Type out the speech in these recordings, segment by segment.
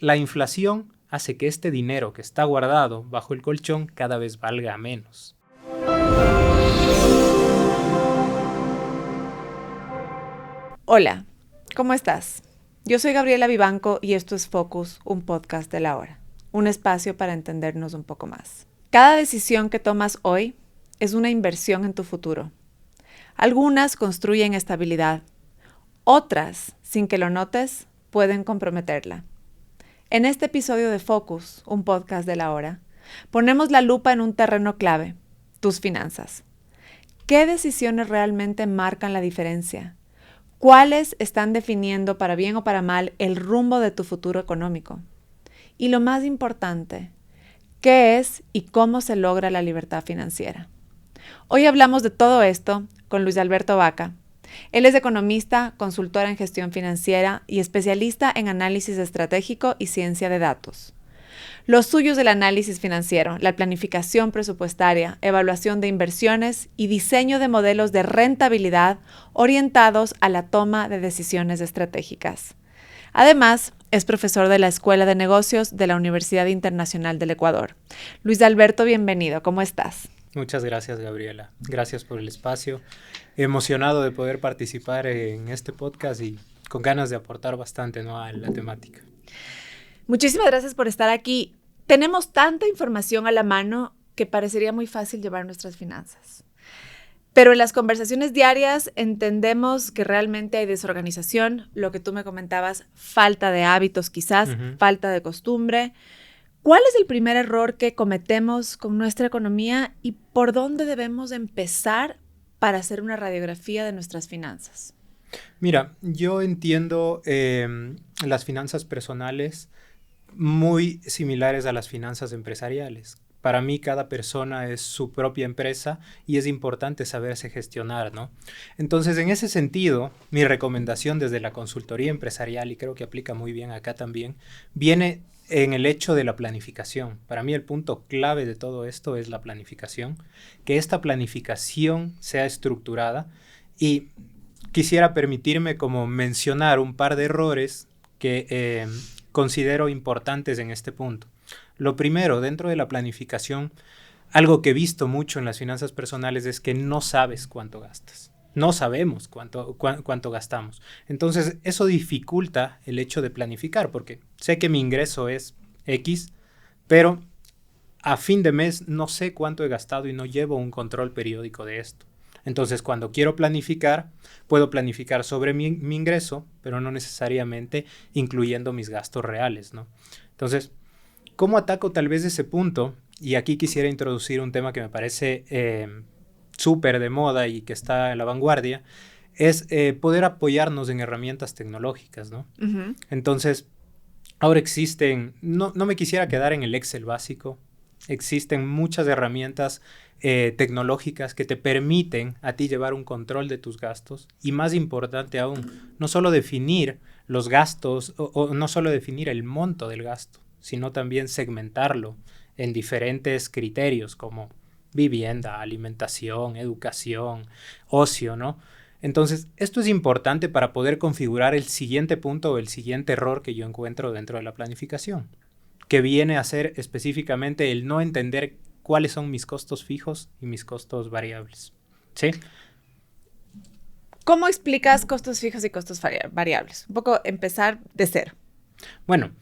La inflación hace que este dinero que está guardado bajo el colchón cada vez valga menos. Hola, ¿cómo estás? Yo soy Gabriela Vivanco y esto es Focus, un podcast de la hora, un espacio para entendernos un poco más. Cada decisión que tomas hoy es una inversión en tu futuro. Algunas construyen estabilidad, otras, sin que lo notes, pueden comprometerla. En este episodio de Focus, un podcast de la hora, ponemos la lupa en un terreno clave, tus finanzas. ¿Qué decisiones realmente marcan la diferencia? ¿Cuáles están definiendo, para bien o para mal, el rumbo de tu futuro económico? Y lo más importante, ¿qué es y cómo se logra la libertad financiera? Hoy hablamos de todo esto con Luis Alberto Vaca. Él es economista, consultora en gestión financiera y especialista en análisis estratégico y ciencia de datos. Lo suyo es el análisis financiero, la planificación presupuestaria, evaluación de inversiones y diseño de modelos de rentabilidad orientados a la toma de decisiones estratégicas. Además, es profesor de la Escuela de Negocios de la Universidad Internacional del Ecuador. Luis Alberto, bienvenido. ¿Cómo estás? Muchas gracias, Gabriela. Gracias por el espacio. Emocionado de poder participar en este podcast y con ganas de aportar bastante, ¿no?, a la temática. Muchísimas gracias por estar aquí. Tenemos tanta información a la mano que parecería muy fácil llevar nuestras finanzas. Pero en las conversaciones diarias entendemos que realmente hay desorganización, lo que tú me comentabas, falta de hábitos quizás, falta de costumbre. ¿Cuál es el primer error que cometemos con nuestra economía y por dónde debemos empezar para hacer una radiografía de nuestras finanzas? Mira, yo entiendo las finanzas personales muy similares a las finanzas empresariales. Para mí, cada persona es su propia empresa y es importante saberse gestionar, ¿no? Entonces, en ese sentido, mi recomendación desde la consultoría empresarial, y creo que aplica muy bien acá también, viene en el hecho de la planificación. Para mí, el punto clave de todo esto es la planificación, que esta planificación sea estructurada, y quisiera permitirme como mencionar un par de errores que considero importantes en este punto. Lo primero, dentro de la planificación, algo que he visto mucho en las finanzas personales es que no sabes cuánto gastas. No sabemos cuánto gastamos. Entonces, eso dificulta el hecho de planificar, porque sé que mi ingreso es X, pero a fin de mes no sé cuánto he gastado y no llevo un control periódico de esto. Entonces, cuando quiero planificar, puedo planificar sobre mi ingreso, pero no necesariamente incluyendo mis gastos reales, ¿no? Entonces, ¿cómo ataco tal vez ese punto? Y aquí quisiera introducir un tema que me parece súper de moda y que está a la vanguardia, es poder apoyarnos en herramientas tecnológicas, ¿no? Uh-huh. Entonces, ahora existen, no me quisiera quedar en el Excel básico, existen muchas herramientas tecnológicas que te permiten a ti llevar un control de tus gastos y, más importante aún, no solo definir los gastos o no solo definir el monto del gasto, sino también segmentarlo en diferentes criterios como vivienda, alimentación, educación, ocio, ¿no? Entonces, esto es importante para poder configurar el siguiente punto o el siguiente error que yo encuentro dentro de la planificación, que viene a ser específicamente el no entender cuáles son mis costos fijos y mis costos variables, ¿sí? ¿Cómo explicas costos fijos y costos variables? Un poco empezar de cero. Bueno,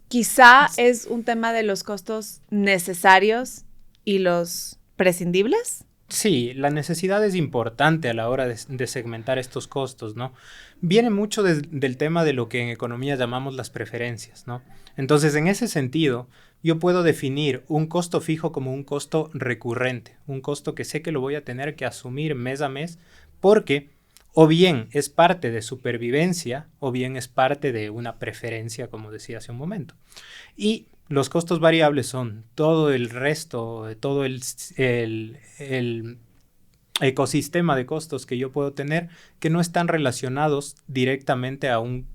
quizá es un tema de los costos necesarios y los prescindibles. Sí, la necesidad es importante a la hora de segmentar estos costos, ¿no? Viene mucho del tema de lo que en economía llamamos las preferencias, ¿no? Entonces, en ese sentido, yo puedo definir un costo fijo como un costo recurrente, un costo que sé que lo voy a tener que asumir mes a mes porque o bien es parte de supervivencia o bien es parte de una preferencia, como decía hace un momento. Y los costos variables son todo el resto, todo el ecosistema de costos que yo puedo tener que no están relacionados directamente a un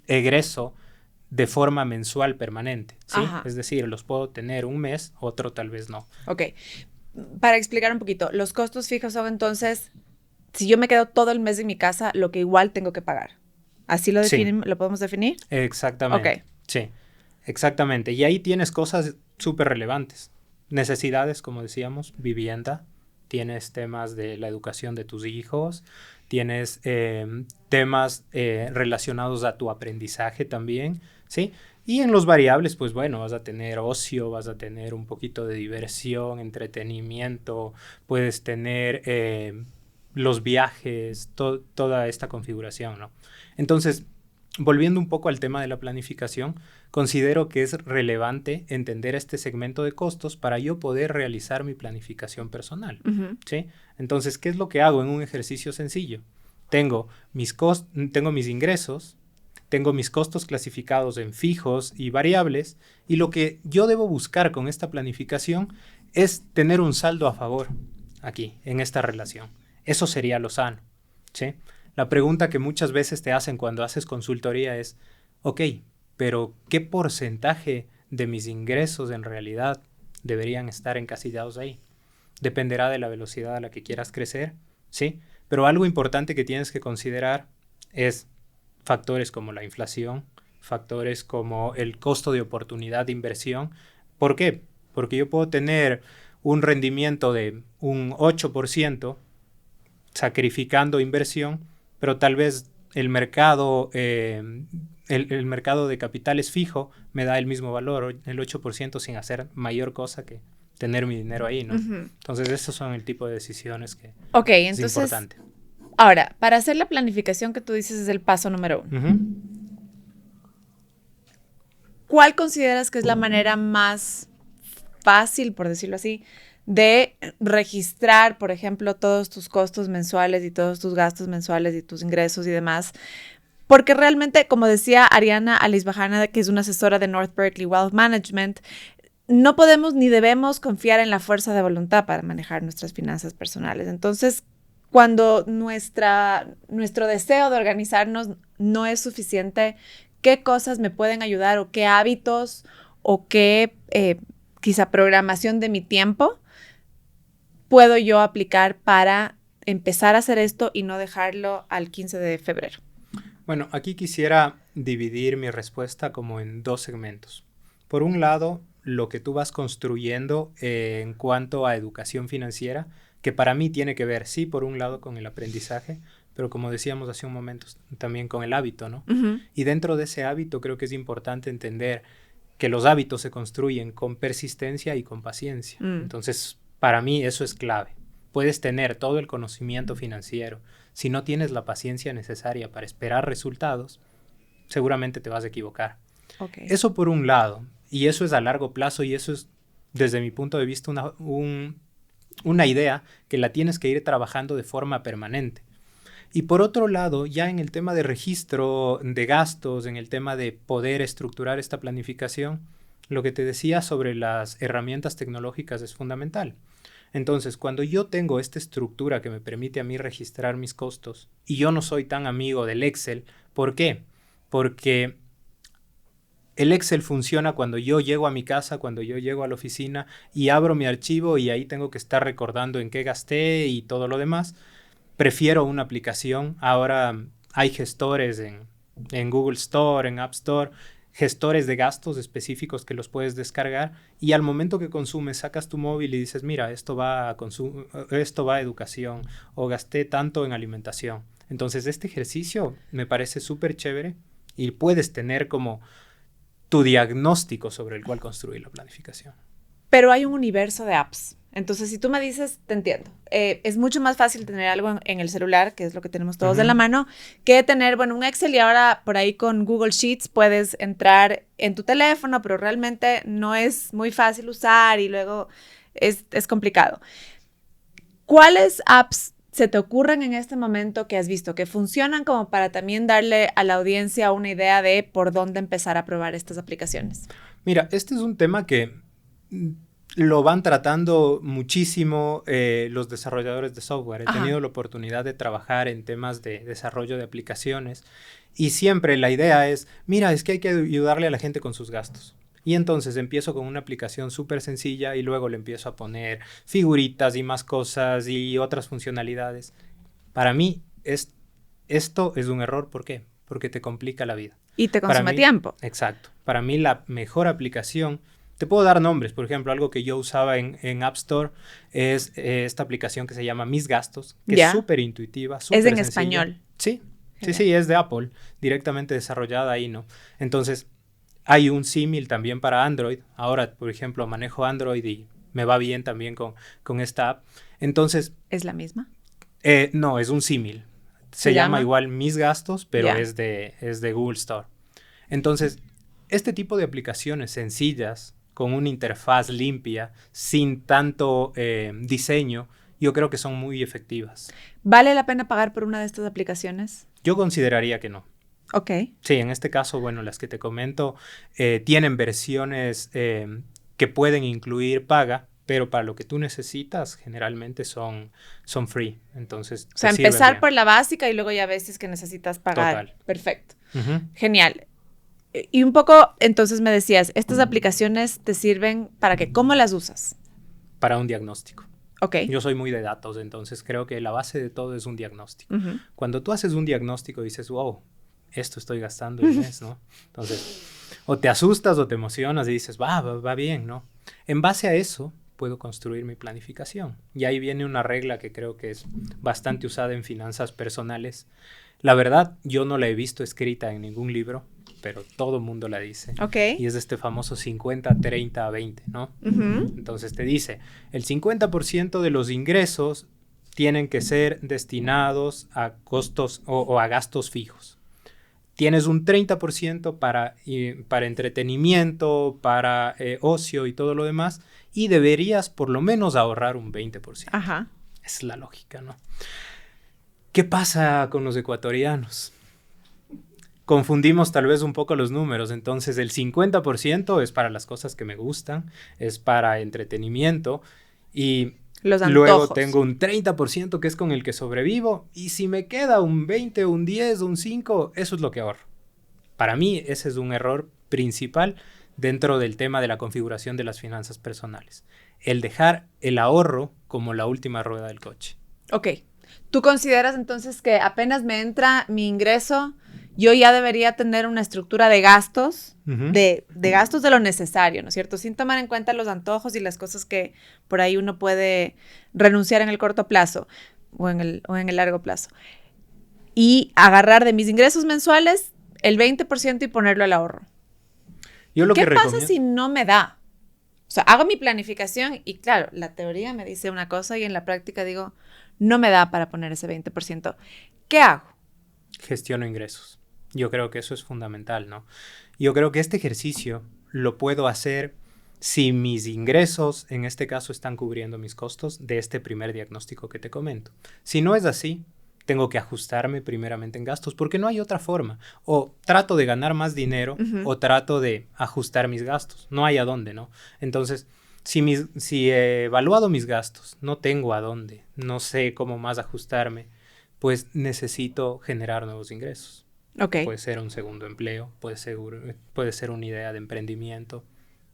egreso de forma mensual permanente, ¿sí? Es decir, los puedo tener un mes, otro tal vez no. Ok, para explicar un poquito, los costos fijos son entonces, si yo me quedo todo el mes en mi casa, lo que igual tengo que pagar. ¿Así lo lo podemos definir? Exactamente. Ok. Sí, exactamente. Y ahí tienes cosas súper relevantes. Necesidades, como decíamos, vivienda, tienes temas de la educación de tus hijos, tienes temas relacionados a tu aprendizaje también, ¿sí? Y en los variables, pues bueno, vas a tener ocio, vas a tener un poquito de diversión, entretenimiento, puedes tener los viajes, toda esta configuración, ¿no? Entonces, volviendo un poco al tema de la planificación, considero que es relevante entender este segmento de costos para yo poder realizar mi planificación personal, ¿sí? Entonces, ¿qué es lo que hago en un ejercicio sencillo? Tengo mis ingresos, tengo mis costos clasificados en fijos y variables, y lo que yo debo buscar con esta planificación es tener un saldo a favor aquí, en esta relación. Eso sería lo sano, ¿sí? La pregunta que muchas veces te hacen cuando haces consultoría es, ok, pero ¿qué porcentaje de mis ingresos en realidad deberían estar encasillados ahí? Dependerá de la velocidad a la que quieras crecer, ¿sí? Pero algo importante que tienes que considerar es factores como la inflación, factores como el costo de oportunidad de inversión. ¿Por qué? Porque yo puedo tener un rendimiento de un 8% sacrificando inversión, pero tal vez el mercado de capitales fijo me da el mismo valor, el 8% sin hacer mayor cosa que tener mi dinero ahí, ¿no? Entonces, esos son el tipo de decisiones que es importante. Ahora, para hacer la planificación que tú dices es el paso número 1. ¿Cuál consideras que es la manera más fácil, por decirlo así, de registrar, por ejemplo, todos tus costos mensuales y todos tus gastos mensuales y tus ingresos y demás? Porque realmente, como decía Ariana Alisbajana, que es una asesora de North Berkeley Wealth Management, no podemos ni debemos confiar en la fuerza de voluntad para manejar nuestras finanzas personales. Entonces, cuando nuestro deseo de organizarnos no es suficiente, ¿qué cosas me pueden ayudar o qué hábitos o qué quizá programación de mi tiempo puedo yo aplicar para empezar a hacer esto y no dejarlo al 15 de febrero? Bueno, aquí quisiera dividir mi respuesta como en dos segmentos. Por un lado, lo que tú vas construyendo en cuanto a educación financiera, que para mí tiene que ver, sí, por un lado con el aprendizaje, pero como decíamos hace un momento, también con el hábito, ¿no? Y dentro de ese hábito creo que es importante entender que los hábitos se construyen con persistencia y con paciencia. Entonces, para mí eso es clave. Puedes tener todo el conocimiento financiero. Si no tienes la paciencia necesaria para esperar resultados, seguramente te vas a equivocar. Okay. Eso por un lado, y eso es a largo plazo, y eso es, desde mi punto de vista, una idea que la tienes que ir trabajando de forma permanente. Y por otro lado, ya en el tema de registro de gastos, en el tema de poder estructurar esta planificación, lo que te decía sobre las herramientas tecnológicas es fundamental. Entonces, cuando yo tengo esta estructura que me permite a mí registrar mis costos, y yo no soy tan amigo del Excel, ¿por qué? Porque el Excel funciona cuando yo llego a mi casa, cuando yo llego a la oficina y abro mi archivo y ahí tengo que estar recordando en qué gasté y todo lo demás. Prefiero una aplicación. Ahora hay gestores en Google Store, en App Store, gestores de gastos específicos que los puedes descargar y al momento que consumes sacas tu móvil y dices, mira, esto va a educación o gasté tanto en alimentación. Entonces este ejercicio me parece súper chévere y puedes tener como tu diagnóstico sobre el cual construir la planificación. Pero hay un universo de apps. Entonces, si tú me dices, te entiendo. Es mucho más fácil tener algo en el celular, que es lo que tenemos todos en la mano, que tener, bueno, un Excel y ahora por ahí con Google Sheets puedes entrar en tu teléfono, pero realmente no es muy fácil usar y luego es complicado. ¿Cuáles apps se te ocurren en este momento que has visto que funcionan como para también darle a la audiencia una idea de por dónde empezar a probar estas aplicaciones? Mira, este es un tema que lo van tratando muchísimo los desarrolladores de software. He tenido la oportunidad de trabajar en temas de desarrollo de aplicaciones y siempre la idea es, mira, es que hay que ayudarle a la gente con sus gastos. Y entonces empiezo con una aplicación súper sencilla y luego le empiezo a poner figuritas y más cosas y otras funcionalidades. Para mí, esto es un error. ¿Por qué? porque te complica la vida. Y te Para consume mí, tiempo. exacto. Para mí la mejor aplicación, te puedo dar nombres, por ejemplo, algo que yo usaba en App Store es esta aplicación que se llama Mis Gastos, que Ya. es súper intuitiva, Es súper en sencilla. español. Sí, Genial. sí, es de Apple, directamente desarrollada ahí, ¿no? Entonces, hay un símil también para Android. Ahora, por ejemplo, manejo Android y me va bien también con esta app. Entonces, ¿Es la misma? no, es un símil. ¿Se Se llama llama? igual Mis Gastos, pero Ya. es de Google Store. Entonces, este tipo de aplicaciones sencillas, con una interfaz limpia, sin tanto diseño, yo creo que son muy efectivas. ¿Vale la pena pagar por una de estas aplicaciones? Yo consideraría que no. Ok. Sí, en este caso, bueno, las que te comento tienen versiones que pueden incluir paga, pero para lo que tú necesitas generalmente son free. Entonces, O sea, te sirven empezar bien. por la básica y luego ya ves si es que necesitas pagar. Total. Perfecto. Ujú. Genial. Y un poco, entonces me decías, estas aplicaciones te sirven para que, ¿cómo las usas? Para un diagnóstico. Ok. Yo soy muy de datos, entonces creo que la base de todo es un diagnóstico. Ujú. Cuando tú haces un diagnóstico dices, wow, esto estoy gastando el mes, ¿no? Entonces, o te asustas o te emocionas y dices, va bien, ¿no? En base a eso, puedo construir mi planificación. Y ahí viene una regla que creo que es bastante usada en finanzas personales. La verdad, yo no la he visto escrita en ningún libro, pero todo el mundo la dice. Ok. Y es este famoso 50-30-20, ¿no? Ujú. Entonces te dice, el 50% de los ingresos tienen que ser destinados a costos o a gastos fijos. Tienes un 30% para entretenimiento, para ocio y todo lo demás, y deberías por lo menos ahorrar un 20%. Ajá. Esa es la lógica, ¿no? ¿Qué pasa con los ecuatorianos? Confundimos tal vez un poco los números, entonces el 50% es para las cosas que me gustan, es para entretenimiento y Los luego antojos. tengo un 30% que es con el que sobrevivo y si me queda un 20, un 10, un 5, eso es lo que ahorro. Para mí ese es un error principal dentro del tema de la configuración de las finanzas personales. El dejar el ahorro como la última rueda del coche. Ok. ¿Tú consideras entonces que apenas me entra mi ingreso, yo ya debería tener una estructura de gastos, Ujú. de gastos de lo necesario, ¿no es cierto? Sin tomar en cuenta los antojos y las cosas que por ahí uno puede renunciar en el corto plazo o en el largo plazo. Y agarrar de mis ingresos mensuales el 20% y ponerlo al ahorro. Yo lo ¿Qué que pasa recomiendo... si no me da? O sea, hago mi planificación y claro, la teoría me dice una cosa y en la práctica digo, no me da para poner ese 20%. ¿Qué hago? Gestiono ingresos. Yo creo que eso es fundamental, ¿no? Yo creo que este ejercicio lo puedo hacer si mis ingresos, en este caso, están cubriendo mis costos de este primer diagnóstico que te comento. Si no es así, tengo que ajustarme primeramente en gastos, porque no hay otra forma. O trato de ganar más dinero o trato de ajustar mis gastos. No hay a dónde, ¿no? Entonces, si he evaluado mis gastos, no tengo a dónde, no sé cómo más ajustarme, pues necesito generar nuevos ingresos. Ok. Puede ser un segundo empleo, puede ser una idea de emprendimiento.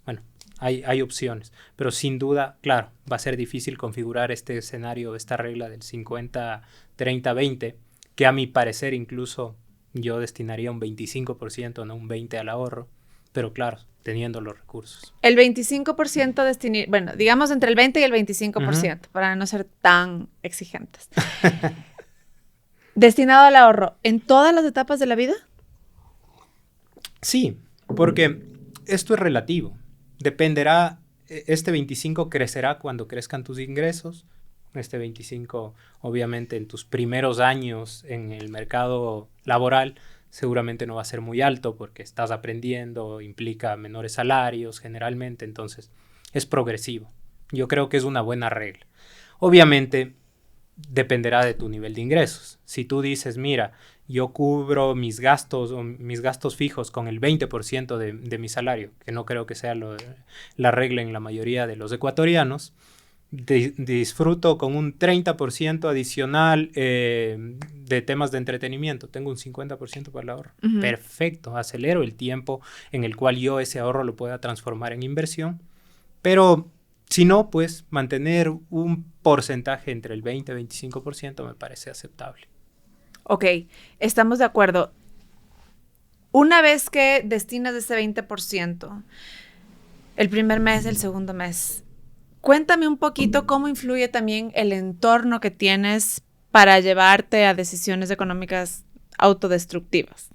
Bueno, hay opciones, pero sin duda, claro, va a ser difícil configurar este escenario, esta regla del 50-30-20, que a mi parecer incluso yo destinaría un 25%, no un 20% al ahorro, pero claro, teniendo los recursos. El 25% bueno, digamos entre el 20 y el 25%, para no ser tan exigentes. ¿Destinado al ahorro en todas las etapas de la vida? Sí, porque esto es relativo. Dependerá, este 25 crecerá cuando crezcan tus ingresos. Este 25, obviamente, en tus primeros años en el mercado laboral, seguramente no va a ser muy alto porque estás aprendiendo, implica menores salarios generalmente, entonces es progresivo. Yo creo que es una buena regla. Obviamente, dependerá de tu nivel de ingresos. Si tú dices, mira, yo cubro mis gastos o mis gastos fijos con el 20% de mi salario, que no creo que sea la regla en la mayoría de los ecuatorianos, disfruto con un 30% adicional de temas de entretenimiento, tengo un 50% para el ahorro. Perfecto, acelero el tiempo en el cual yo ese ahorro lo pueda transformar en inversión, pero si no, pues mantener un porcentaje entre el 20 y 25% me parece aceptable. Ok, estamos de acuerdo. Una vez que destinas ese 20%, el primer mes, el segundo mes, cuéntame un poquito cómo influye también el entorno que tienes para llevarte a decisiones económicas autodestructivas.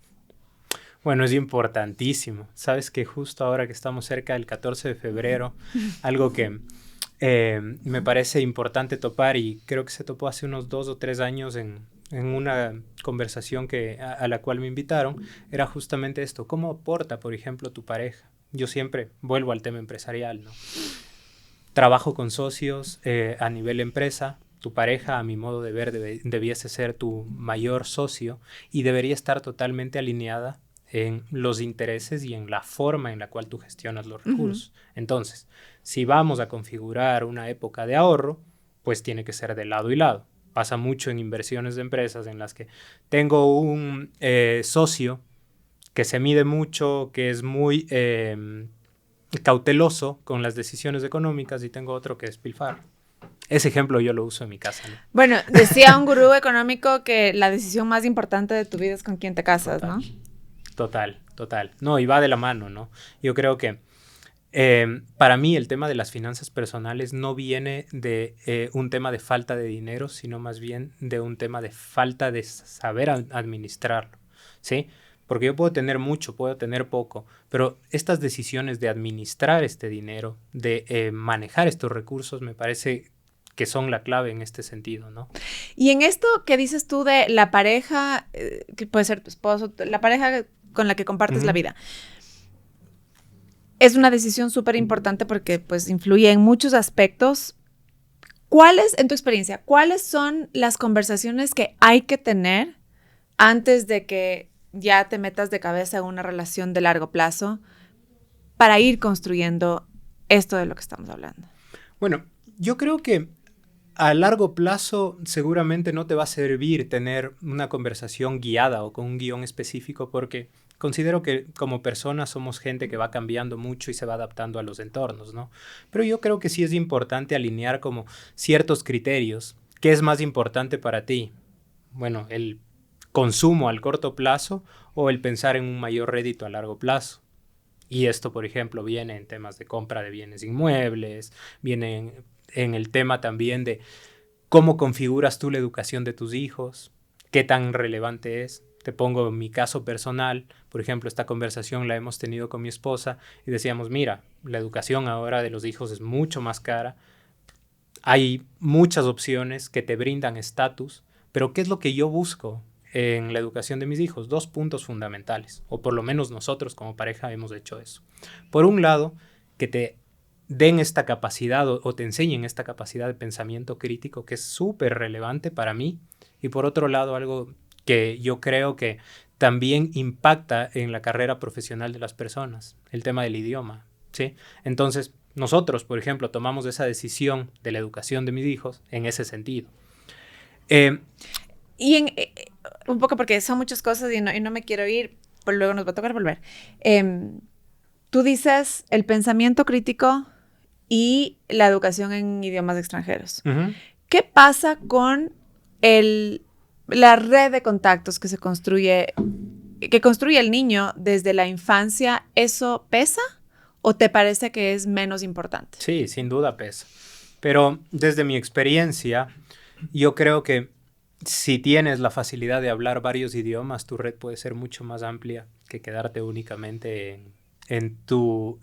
Bueno, es importantísimo. Sabes que justo ahora que estamos cerca del 14 de febrero, algo que me parece importante topar, y creo que se topó hace unos 2 o 3 años en una conversación a la cual me invitaron, era justamente esto. ¿Cómo aporta, por ejemplo, tu pareja? Yo siempre vuelvo al tema empresarial, ¿no? Trabajo con socios a nivel empresa. Tu pareja, a mi modo de ver, debiese ser tu mayor socio y debería estar totalmente alineada en los intereses y en la forma en la cual tú gestionas los recursos. Entonces, si vamos a configurar una época de ahorro, pues tiene que ser de lado y lado. Pasa mucho en inversiones de empresas en las que tengo un socio que se mide mucho, que es muy cauteloso con las decisiones económicas, y tengo otro que es pilfarro. Ese ejemplo yo lo uso en mi casa, ¿no? Bueno, decía un gurú económico que la decisión más importante de tu vida es con quién te casas, Total. ¿no? Total. No, y va de la mano, ¿no? Yo creo que para mí el tema de las finanzas personales no viene de un tema de falta de dinero, sino más bien de un tema de falta de saber administrarlo, ¿sí? Porque yo puedo tener mucho, puedo tener poco, pero estas decisiones de administrar este dinero, de manejar estos recursos, me parece que son la clave en este sentido, ¿no? Y en esto que dices tú de la pareja, que puede ser tu esposo, la pareja con la que compartes la vida, es una decisión súper importante porque pues influye en muchos aspectos. ¿Cuáles, en tu experiencia, cuáles son las conversaciones que hay que tener antes de que ya te metas de cabeza en una relación de largo plazo para ir construyendo esto de lo que estamos hablando? Bueno, yo creo que a largo plazo seguramente no te va a servir tener una conversación guiada o con un guión específico, porque considero que como personas somos gente que va cambiando mucho y se va adaptando a los entornos, ¿no? Pero yo creo que sí es importante alinear como ciertos criterios. ¿Qué es más importante para ti? Bueno, el consumo al corto plazo o el pensar en un mayor rédito a largo plazo. Y esto, por ejemplo, viene en temas de compra de bienes inmuebles, viene en el tema también de cómo configuras tú la educación de tus hijos, qué tan relevante es. Te pongo mi caso personal, por ejemplo, esta conversación la hemos tenido con mi esposa y decíamos, mira, la educación ahora de los hijos es mucho más cara, hay muchas opciones que te brindan estatus, pero ¿qué es lo que yo busco en la educación de mis hijos? 2 puntos fundamentales, o por lo menos nosotros como pareja hemos hecho eso. Por un lado, que te den esta capacidad o te enseñen esta capacidad de pensamiento crítico, que es súper relevante para mí, y por otro lado, algo que yo creo que también impacta en la carrera profesional de las personas, el tema del idioma, ¿sí? Entonces, nosotros, por ejemplo, tomamos esa decisión de la educación de mis hijos en ese sentido. Y un poco porque son muchas cosas y no me quiero ir, pero luego nos va a tocar volver. Tú dices el pensamiento crítico y la educación en idiomas extranjeros. ¿Qué pasa con la red de contactos que construye el niño desde la infancia? ¿Eso pesa o te parece que es menos importante? Sí, sin duda pesa. Pero desde mi experiencia, yo creo que si tienes la facilidad de hablar varios idiomas, tu red puede ser mucho más amplia que quedarte únicamente en tu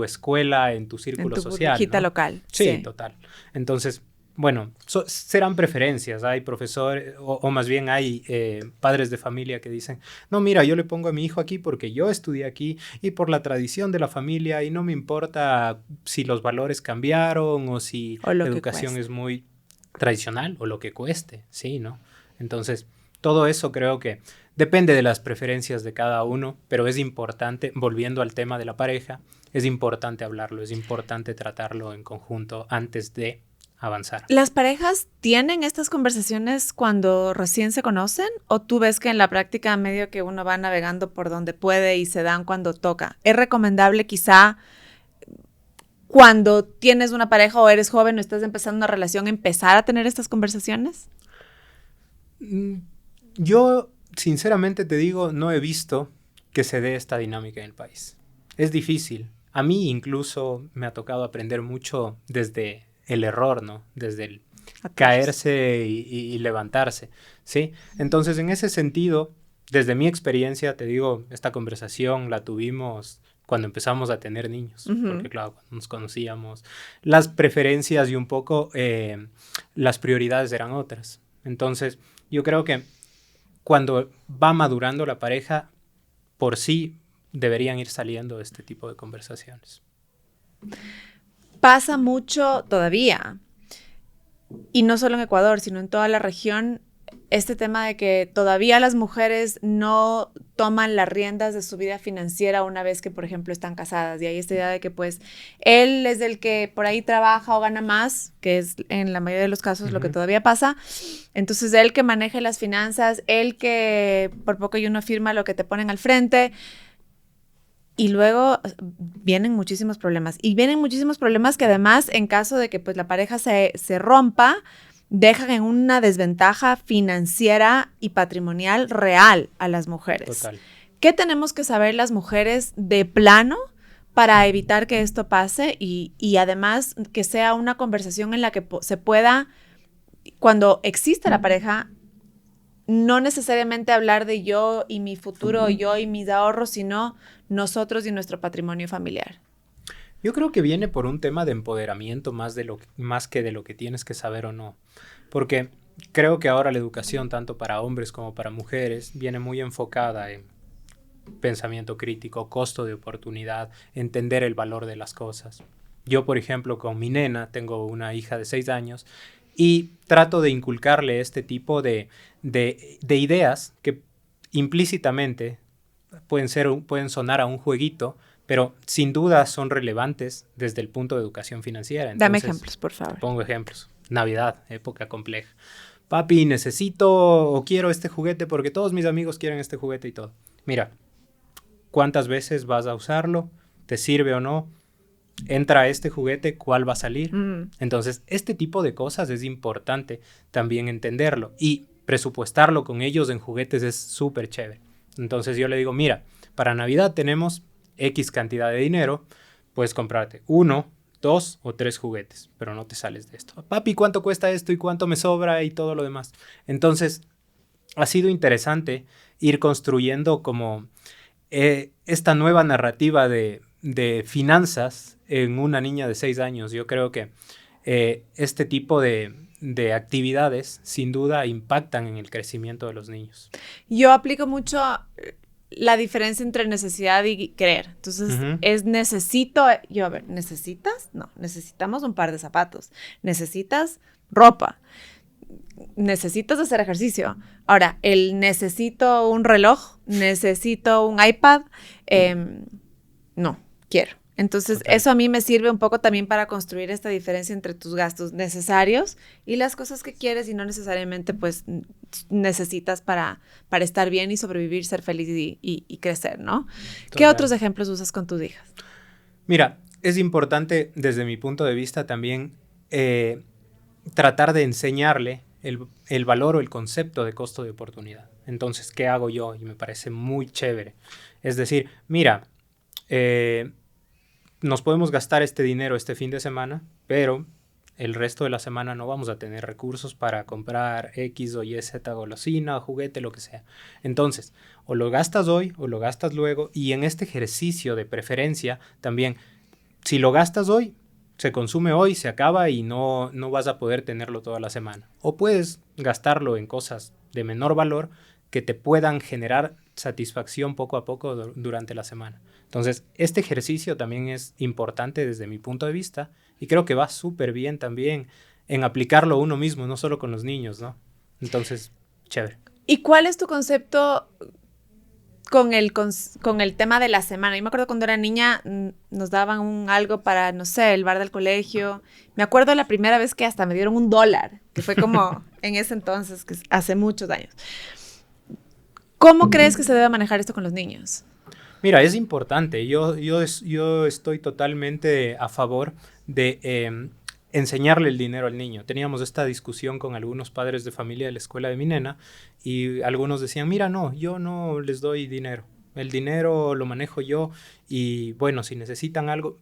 escuela, en tu círculo social. En tu burbujita local. Sí, total. Entonces, bueno, serán preferencias. Hay profesores, o más bien hay padres de familia que dicen, no, mira, yo le pongo a mi hijo aquí porque yo estudié aquí y por la tradición de la familia y no me importa si los valores cambiaron o si la educación es muy tradicional o lo que cueste, sí, ¿no? Entonces, todo eso creo que depende de las preferencias de cada uno, pero es importante, volviendo al tema de la pareja, es importante hablarlo, es importante tratarlo en conjunto antes de avanzar. ¿Las parejas tienen estas conversaciones cuando recién se conocen o tú ves que en la práctica medio que uno va navegando por donde puede y se dan cuando toca? ¿Es recomendable quizá cuando tienes una pareja o eres joven o estás empezando una relación empezar a tener estas conversaciones? Yo sinceramente te digo, no he visto que se dé esta dinámica en el país. Es difícil. A mí incluso me ha tocado aprender mucho desde el error, ¿no? Desde el caerse y levantarse, ¿sí? Entonces, en ese sentido, desde mi experiencia, te digo, esta conversación la tuvimos cuando empezamos a tener niños, porque claro, cuando nos conocíamos, las preferencias y un poco las prioridades eran otras. Entonces, yo creo que cuando va madurando la pareja, por sí deberían ir saliendo este tipo de conversaciones. Pasa mucho todavía, y no solo en Ecuador, sino en toda la región, este tema de que todavía las mujeres no toman las riendas de su vida financiera una vez que, por ejemplo, están casadas. Y hay esta idea de que, pues, él es el que por ahí trabaja o gana más, que es en la mayoría de los casos lo que todavía pasa. Entonces, él que maneje las finanzas, él que por poco y uno firma lo que te ponen al frente. Y luego vienen muchísimos problemas. Y vienen muchísimos problemas que además, en caso de que pues, la pareja se rompa, dejan en una desventaja financiera y patrimonial real a las mujeres. Total. ¿Qué tenemos que saber las mujeres de plano para evitar que esto pase? Y además que sea una conversación en la que se pueda, cuando exista la pareja, no necesariamente hablar de yo y mi futuro, yo y mis ahorros, sino nosotros y nuestro patrimonio familiar. Yo creo que viene por un tema de empoderamiento más que de lo que tienes que saber o no. Porque creo que ahora la educación, tanto para hombres como para mujeres, viene muy enfocada en pensamiento crítico, costo de oportunidad, entender el valor de las cosas. Yo, por ejemplo, con mi nena, tengo una hija de 6 años y trato de inculcarle este tipo de ideas que implícitamente pueden sonar a un jueguito, pero sin duda son relevantes desde el punto de educación financiera. Entonces, dame ejemplos, por favor. Pongo ejemplos. Navidad, época compleja. Papi, necesito o quiero este juguete porque todos mis amigos quieren este juguete y todo. Mira, ¿cuántas veces vas a usarlo? ¿Te sirve o no? ¿Entra este juguete? ¿Cuál va a salir? Entonces, este tipo de cosas es importante también entenderlo y presupuestarlo con ellos en juguetes es súper chévere. Entonces yo le digo, mira, para Navidad tenemos X cantidad de dinero, puedes comprarte 1, 2 o 3 juguetes, pero no te sales de esto. Papi, ¿cuánto cuesta esto y cuánto me sobra y todo lo demás? Entonces, ha sido interesante ir construyendo como esta nueva narrativa de finanzas en una niña de 6 años. Yo creo que este tipo de actividades sin duda impactan en el crecimiento de los niños. Yo aplico mucho la diferencia entre necesidad y querer. Entonces, ¿necesitas? No, necesitamos un par de zapatos. ¿Necesitas ropa? ¿Necesitas hacer ejercicio? Ahora, necesito un reloj, necesito un iPad, no, quiero. Entonces, total, eso a mí me sirve un poco también para construir esta diferencia entre tus gastos necesarios y las cosas que quieres y no necesariamente pues necesitas para estar bien y sobrevivir, ser feliz y crecer, ¿no? Total. ¿Qué otros ejemplos usas con tus hijas? Mira, es importante desde mi punto de vista también tratar de enseñarle el valor o el concepto de costo de oportunidad. Entonces, ¿qué hago yo? Y me parece muy chévere. Es decir, mira, nos podemos gastar este dinero este fin de semana, pero el resto de la semana no vamos a tener recursos para comprar X o Y, Z, golosina, juguete, lo que sea. Entonces, o lo gastas hoy o lo gastas luego, y en este ejercicio de preferencia también, si lo gastas hoy, se consume hoy, se acaba y no vas a poder tenerlo toda la semana. O puedes gastarlo en cosas de menor valor que te puedan generar satisfacción poco a poco durante la semana. Entonces, este ejercicio también es importante desde mi punto de vista y creo que va súper bien también en aplicarlo uno mismo, no solo con los niños, ¿no? Entonces, chévere. ¿Y cuál es tu concepto con el tema de la semana? Yo me acuerdo cuando era niña nos daban algo para, no sé, el bar del colegio. Me acuerdo la primera vez que hasta me dieron $1, que fue como en ese entonces, que hace muchos años. ¿Cómo crees que se debe manejar esto con los niños? Mira, es importante. Yo estoy totalmente a favor de enseñarle el dinero al niño. Teníamos esta discusión con algunos padres de familia de la escuela de mi nena y algunos decían, mira, no, yo no les doy dinero. El dinero lo manejo yo y bueno, si necesitan algo,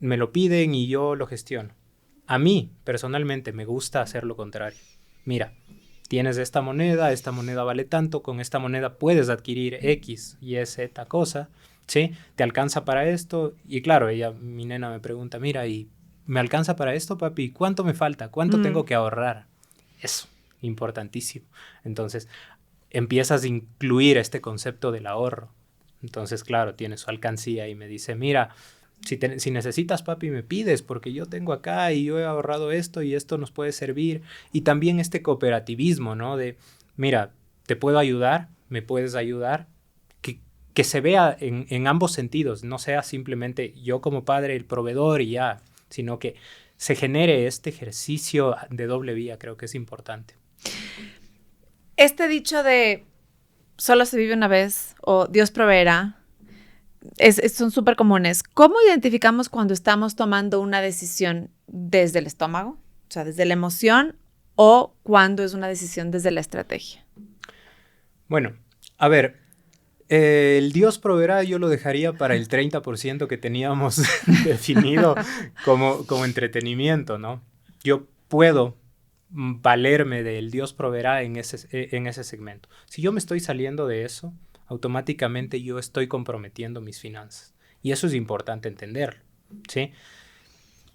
me lo piden y yo lo gestiono. A mí, personalmente, me gusta hacer lo contrario. Mira, tienes esta moneda vale tanto, con esta moneda puedes adquirir X, Y, Z cosa, ¿sí? ¿Te alcanza para esto? Y claro, mi nena me pregunta, mira, ¿y me alcanza para esto, papi? ¿Cuánto me falta? ¿Cuánto tengo que ahorrar? Eso, importantísimo. Entonces, empiezas a incluir este concepto del ahorro. Entonces, claro, tiene su alcancía y me dice, mira, si necesitas, papi, me pides, porque yo tengo acá y yo he ahorrado esto y esto nos puede servir. Y también este cooperativismo, ¿no? De, mira, te puedo ayudar, me puedes ayudar, que se vea en ambos sentidos, no sea simplemente yo como padre el proveedor y ya, sino que se genere este ejercicio de doble vía, creo que es importante. Este dicho de solo se vive una vez o Dios proveerá, son súper comunes. ¿Cómo identificamos cuando estamos tomando una decisión desde el estómago, o sea, desde la emoción, o cuando es una decisión desde la estrategia? Bueno, a ver, el Dios proveerá yo lo dejaría para el 30% que teníamos definido como entretenimiento, ¿no? Yo puedo valerme del Dios proveerá en ese segmento. Si yo me estoy saliendo de eso, automáticamente yo estoy comprometiendo mis finanzas. Y eso es importante entenderlo, ¿sí?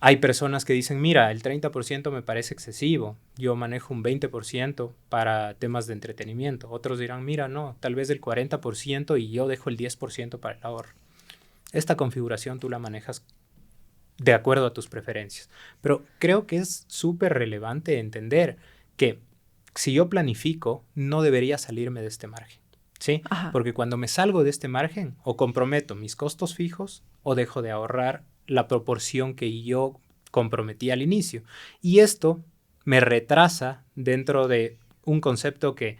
Hay personas que dicen, mira, el 30% me parece excesivo, yo manejo un 20% para temas de entretenimiento. Otros dirán, mira, no, tal vez el 40% y yo dejo el 10% para el ahorro. Esta configuración tú la manejas de acuerdo a tus preferencias. Pero creo que es súper relevante entender que si yo planifico, no debería salirme de este margen, ¿sí? Ajá. Porque cuando me salgo de este margen, o comprometo mis costos fijos o dejo de ahorrar la proporción que yo comprometí al inicio. Y esto me retrasa dentro de un concepto que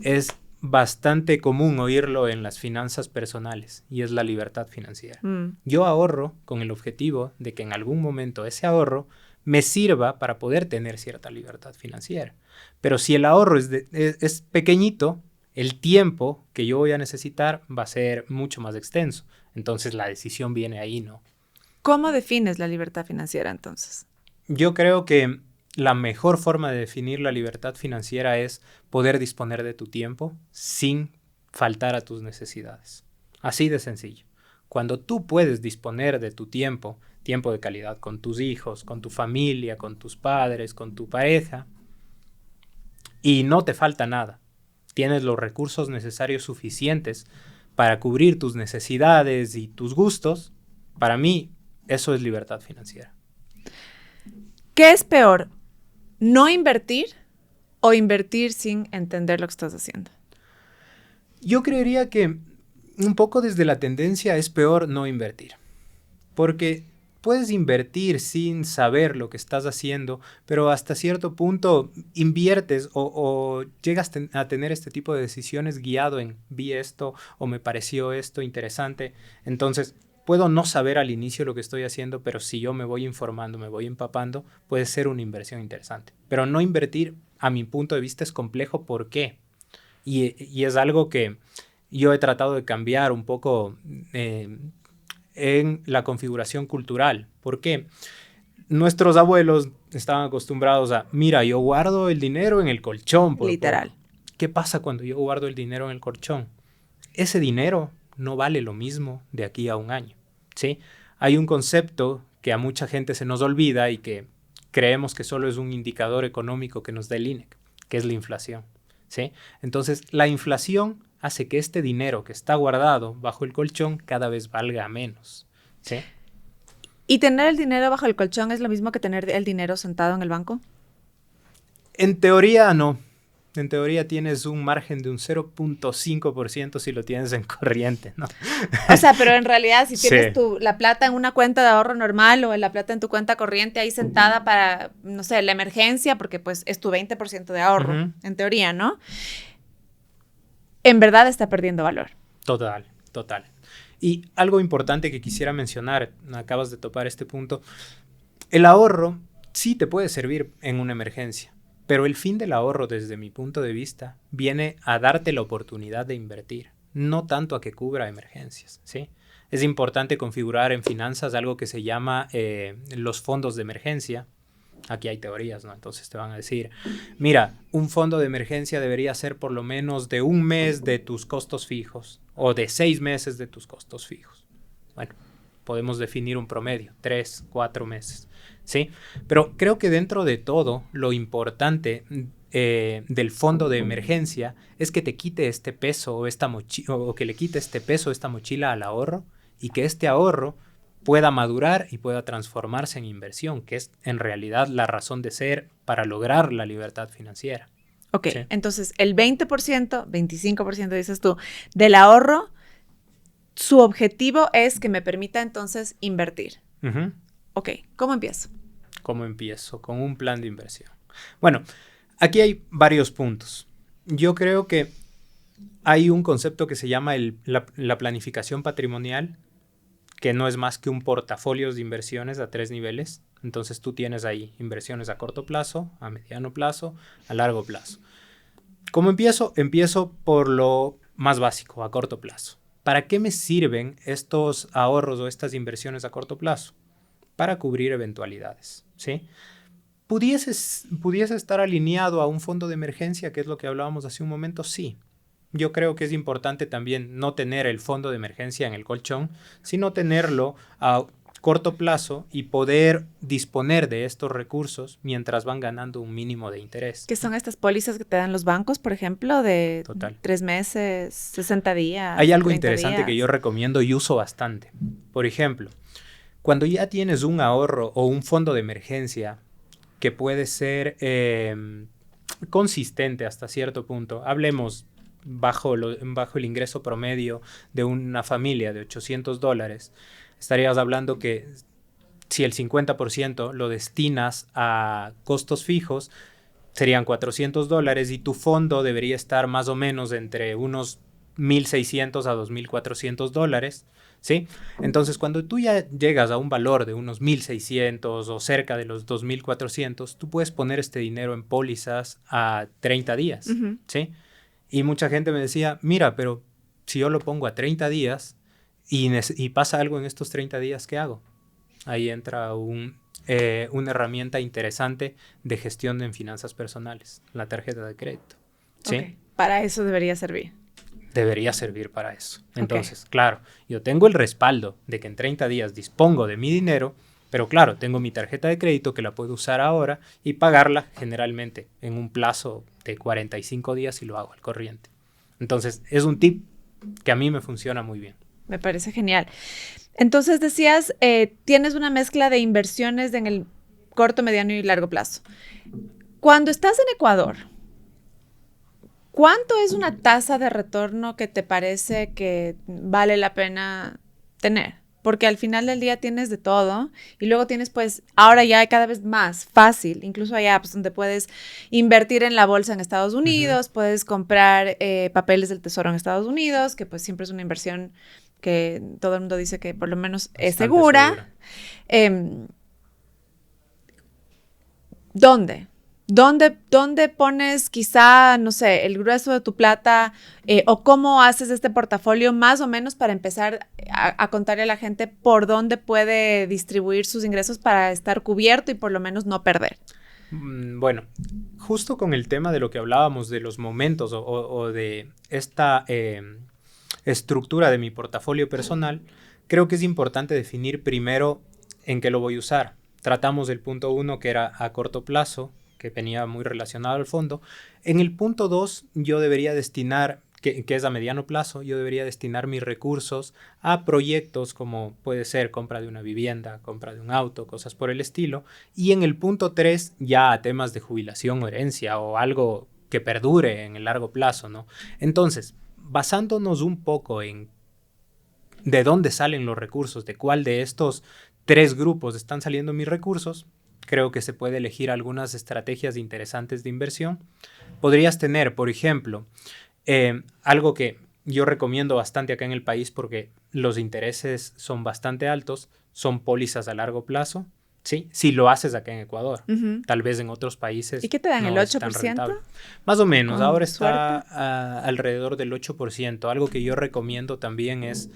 es bastante común oírlo en las finanzas personales y es la libertad financiera. Yo ahorro con el objetivo de que en algún momento ese ahorro me sirva para poder tener cierta libertad financiera. Pero si el ahorro es pequeñito, el tiempo que yo voy a necesitar va a ser mucho más extenso. Entonces la decisión viene ahí, ¿no? ¿Cómo defines la libertad financiera entonces? Yo creo que la mejor forma de definir la libertad financiera es poder disponer de tu tiempo sin faltar a tus necesidades. Así de sencillo. Cuando tú puedes disponer de tu tiempo, tiempo de calidad con tus hijos, con tu familia, con tus padres, con tu pareja, y no te falta nada, tienes los recursos necesarios suficientes para cubrir tus necesidades y tus gustos, para mí eso es libertad financiera. ¿Qué es peor? ¿No invertir o invertir sin entender lo que estás haciendo? Yo creería que un poco desde la tendencia es peor no invertir. Porque puedes invertir sin saber lo que estás haciendo, pero hasta cierto punto inviertes o llegas a tener este tipo de decisiones guiado en vi esto o me pareció esto interesante. Entonces, puedo no saber al inicio lo que estoy haciendo, pero si yo me voy informando, me voy empapando, puede ser una inversión interesante. Pero no invertir, a mi punto de vista, es complejo. ¿Por qué? Y es algo que yo he tratado de cambiar un poco en la configuración cultural. ¿Por qué? Nuestros abuelos estaban acostumbrados a, mira, yo guardo el dinero en el colchón. Literal. ¿Qué pasa cuando yo guardo el dinero en el colchón? Ese dinero no vale lo mismo de aquí a un año, ¿sí? Hay un concepto que a mucha gente se nos olvida y que creemos que solo es un indicador económico que nos da el INEC, que es la inflación, ¿sí? Entonces, la inflación hace que este dinero que está guardado bajo el colchón cada vez valga menos, ¿sí? ¿Y tener el dinero bajo el colchón es lo mismo que tener el dinero sentado en el banco? En teoría, no. En teoría tienes un margen de un 0.5% si lo tienes en corriente, ¿no? O sea, pero en realidad si tienes la plata en una cuenta de ahorro normal o la plata en tu cuenta corriente ahí sentada para, no sé, la emergencia, porque pues es tu 20% de ahorro, en teoría, ¿no? En verdad está perdiendo valor. Total. Y algo importante que quisiera mencionar, acabas de topar este punto, el ahorro sí te puede servir en una emergencia, pero el fin del ahorro, desde mi punto de vista, viene a darte la oportunidad de invertir, no tanto a que cubra emergencias, ¿sí? Es importante configurar en finanzas algo que se llama los fondos de emergencia. Aquí hay teorías, ¿no? Entonces te van a decir, mira, un fondo de emergencia debería ser por lo menos de 1 mes de tus costos fijos o de 6 meses de tus costos fijos. Bueno, podemos definir un promedio, 3, 4 meses, ¿sí? Pero creo que dentro de todo, lo importante del fondo de emergencia es que te quite este peso o que le quite este peso, esta mochila al ahorro, y que este ahorro pueda madurar y pueda transformarse en inversión, que es en realidad la razón de ser para lograr la libertad financiera. Ok, ¿Sí? entonces el 20%, 25% dices tú, del ahorro, su objetivo es que me permita entonces invertir. Uh-huh. Ok, ¿cómo empiezo? ¿Cómo empiezo? Con un plan de inversión. Bueno, aquí hay varios puntos. Yo creo que hay un concepto que se llama la planificación patrimonial, que no es más que un portafolio de inversiones a 3 niveles. Entonces tú tienes ahí inversiones a corto plazo, a mediano plazo, a largo plazo. ¿Cómo empiezo? Empiezo por lo más básico, a corto plazo. ¿Para qué me sirven estos ahorros o estas inversiones a corto plazo? Para cubrir eventualidades, ¿sí? ¿Pudiese estar alineado a un fondo de emergencia, que es lo que hablábamos hace un momento? Sí. Yo creo que es importante también no tener el fondo de emergencia en el colchón, sino tenerlo a corto plazo y poder disponer de estos recursos mientras van ganando un mínimo de interés. ¿Qué son estas pólizas que te dan los bancos, por ejemplo, de Total. 3 meses, 60 días? Hay algo 30 interesante días? que yo recomiendo y uso bastante. Por ejemplo, cuando ya tienes un ahorro o un fondo de emergencia que puede ser consistente hasta cierto punto, hablemos bajo el ingreso promedio de una familia de $800, estarías hablando que si el 50% lo destinas a costos fijos, serían $400 y tu fondo debería estar más o menos entre unos $1,600 a $2,400, ¿sí? Entonces, cuando tú ya llegas a un valor de unos 1,600 o cerca de los 2,400, tú puedes poner este dinero en pólizas a 30 días, Ujú. ¿sí? Y mucha gente me decía, mira, pero si yo lo pongo a 30 días y pasa algo en estos 30 días, ¿qué hago? Ahí entra una herramienta interesante de gestión en finanzas personales, la tarjeta de crédito, ¿sí? Ok, para eso debería servir. Debería servir para eso. Entonces, claro, yo tengo el respaldo de que en 30 días dispongo de mi dinero, pero claro, tengo mi tarjeta de crédito que la puedo usar ahora y pagarla generalmente en un plazo de 45 días si lo hago al corriente. Entonces, es un tip que a mí me funciona muy bien. Me parece genial. Entonces decías, tienes una mezcla de inversiones en el corto, mediano y largo plazo. Cuando estás en Ecuador, ¿cuánto es una tasa de retorno que te parece que vale la pena tener? Porque al final del día tienes de todo y luego tienes pues ahora ya cada vez más fácil, incluso hay apps donde puedes invertir en la bolsa en Estados Unidos, puedes comprar papeles del tesoro en Estados Unidos, que pues siempre es una inversión que todo el mundo dice que por lo menos es Bastante segura. ¿Dónde? ¿Dónde pones quizá, no sé, el grueso de tu plata o cómo haces este portafolio más o menos para empezar a contarle a la gente por dónde puede distribuir sus ingresos para estar cubierto y por lo menos no perder? Bueno, justo con el tema de lo que hablábamos de los momentos o de esta estructura de mi portafolio personal, creo que es importante definir primero en qué lo voy a usar. Tratamos el punto 1, que era a corto plazo, que venía muy relacionado al fondo. En el punto 2, yo debería destinar, que es a mediano plazo, yo debería destinar mis recursos a proyectos como puede ser compra de una vivienda, compra de un auto, cosas por el estilo. Y en el punto 3, ya a temas de jubilación o herencia o algo que perdure en el largo plazo, ¿no? Entonces, basándonos un poco en de dónde salen los recursos, de cuál de estos 3 grupos están saliendo mis recursos, creo que se puede elegir algunas estrategias interesantes de inversión. Podrías tener, por ejemplo, algo que yo recomiendo bastante acá en el país porque los intereses son bastante altos, son pólizas a largo plazo. ¿sí? Si lo haces acá en Ecuador. Ujú. Tal vez en otros países ¿Y qué te dan, no el es tan 8%? rentable. Más o menos, Con ahora suerte. está alrededor del 8%. Algo que yo recomiendo también es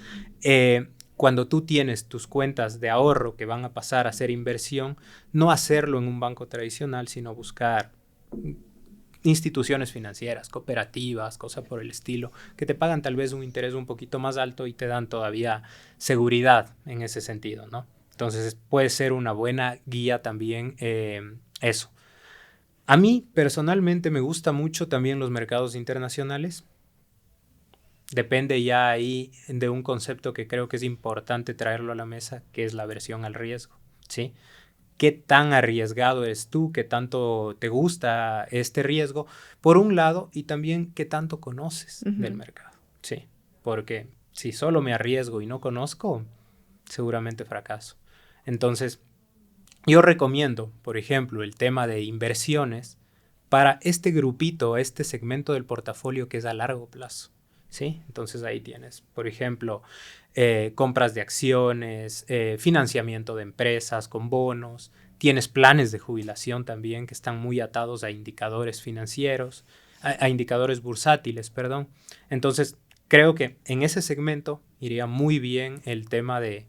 cuando tú tienes tus cuentas de ahorro que van a pasar a ser inversión, no hacerlo en un banco tradicional, sino buscar instituciones financieras, cooperativas, cosas por el estilo, que te pagan tal vez un interés un poquito más alto y te dan todavía seguridad en ese sentido, ¿no? Entonces puede ser una buena guía también eso. A mí personalmente me gusta mucho también los mercados internacionales. Depende ya ahí de un concepto que creo que es importante traerlo a la mesa, que es la aversión al riesgo, ¿sí? ¿Qué tan arriesgado eres tú? ¿Qué tanto te gusta este riesgo? Por un lado, y también qué tanto conoces del Ujú. mercado, ¿sí? Porque si solo me arriesgo y no conozco, seguramente fracaso. Entonces, yo recomiendo, por ejemplo, el tema de inversiones para este grupito, este segmento del portafolio que es a largo plazo, ¿sí? Entonces ahí tienes, por ejemplo, compras de acciones, financiamiento de empresas con bonos, tienes planes de jubilación también que están muy atados a indicadores financieros, a indicadores bursátiles, perdón. Entonces, creo que en ese segmento iría muy bien el tema de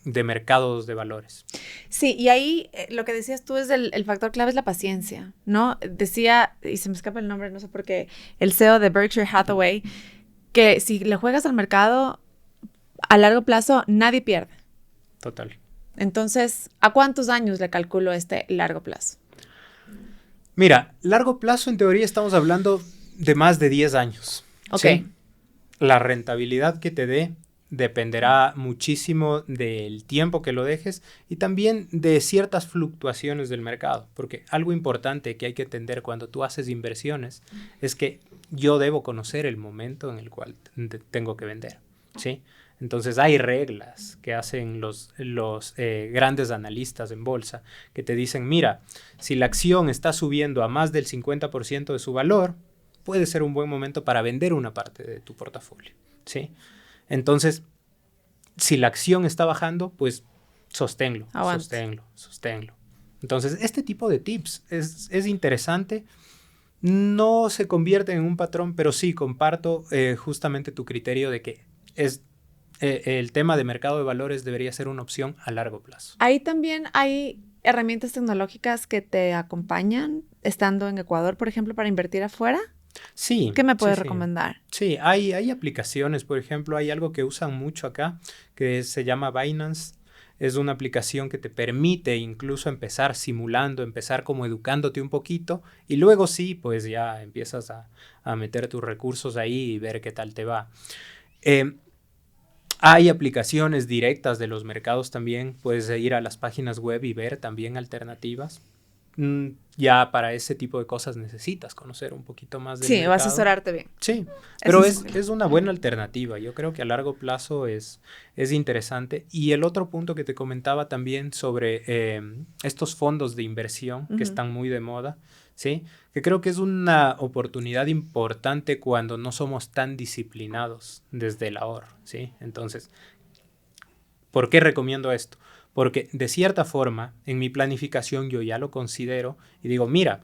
mercados de valores. Sí, y ahí lo que decías tú es el factor clave es la paciencia, ¿no? Decía, y se me escapa el nombre, no sé por qué, el CEO de Berkshire Hathaway, que si le juegas al mercado a largo plazo, nadie pierde. Total. Entonces, ¿a cuántos años le calculo este largo plazo? Mira, largo plazo en teoría estamos hablando de más de 10 años. Ok. ¿Sí? La rentabilidad que te dé dependerá muchísimo del tiempo que lo dejes y también de ciertas fluctuaciones del mercado, porque algo importante que hay que entender cuando tú haces inversiones es que yo debo conocer el momento en el cual tengo que vender, ¿sí? Entonces hay reglas que hacen los grandes analistas en bolsa que te dicen, mira, si la acción está subiendo a más del 50% de su valor, puede ser un buen momento para vender una parte de tu portafolio, ¿sí? Entonces, si la acción está bajando, pues sosténlo, Aguante. sosténlo, sosténlo. Entonces, este tipo de tips es interesante. No se convierte en un patrón, pero sí comparto justamente tu criterio de que es el tema de mercado de valores debería ser una opción a largo plazo. Ahí también hay herramientas tecnológicas que te acompañan estando en Ecuador, por ejemplo, para invertir afuera. Sí, ¿Qué me sí, puedes sí. recomendar? Sí, hay aplicaciones, por ejemplo, hay algo que usan mucho acá que se llama Binance. Es una aplicación que te permite incluso empezar simulando, empezar como educándote un poquito y luego sí, pues ya empiezas a meter tus recursos ahí y ver qué tal te va. Eh, Hay aplicaciones directas de los mercados también, puedes ir a las páginas web y ver también alternativas. Ya para ese tipo de cosas necesitas conocer un poquito más del Sí, o mercado. asesorarte bien. Sí, Es pero es necesario. una buena alternativa. Yo creo que a largo plazo es interesante. Y el otro punto que te comentaba también sobre estos fondos de inversión que Ujú. están muy de moda, ¿sí? Que creo que es una oportunidad importante cuando no somos tan disciplinados desde el ahorro, ¿sí? Entonces, ¿por qué recomiendo esto? Porque de cierta forma, en mi planificación yo ya lo considero y digo, mira,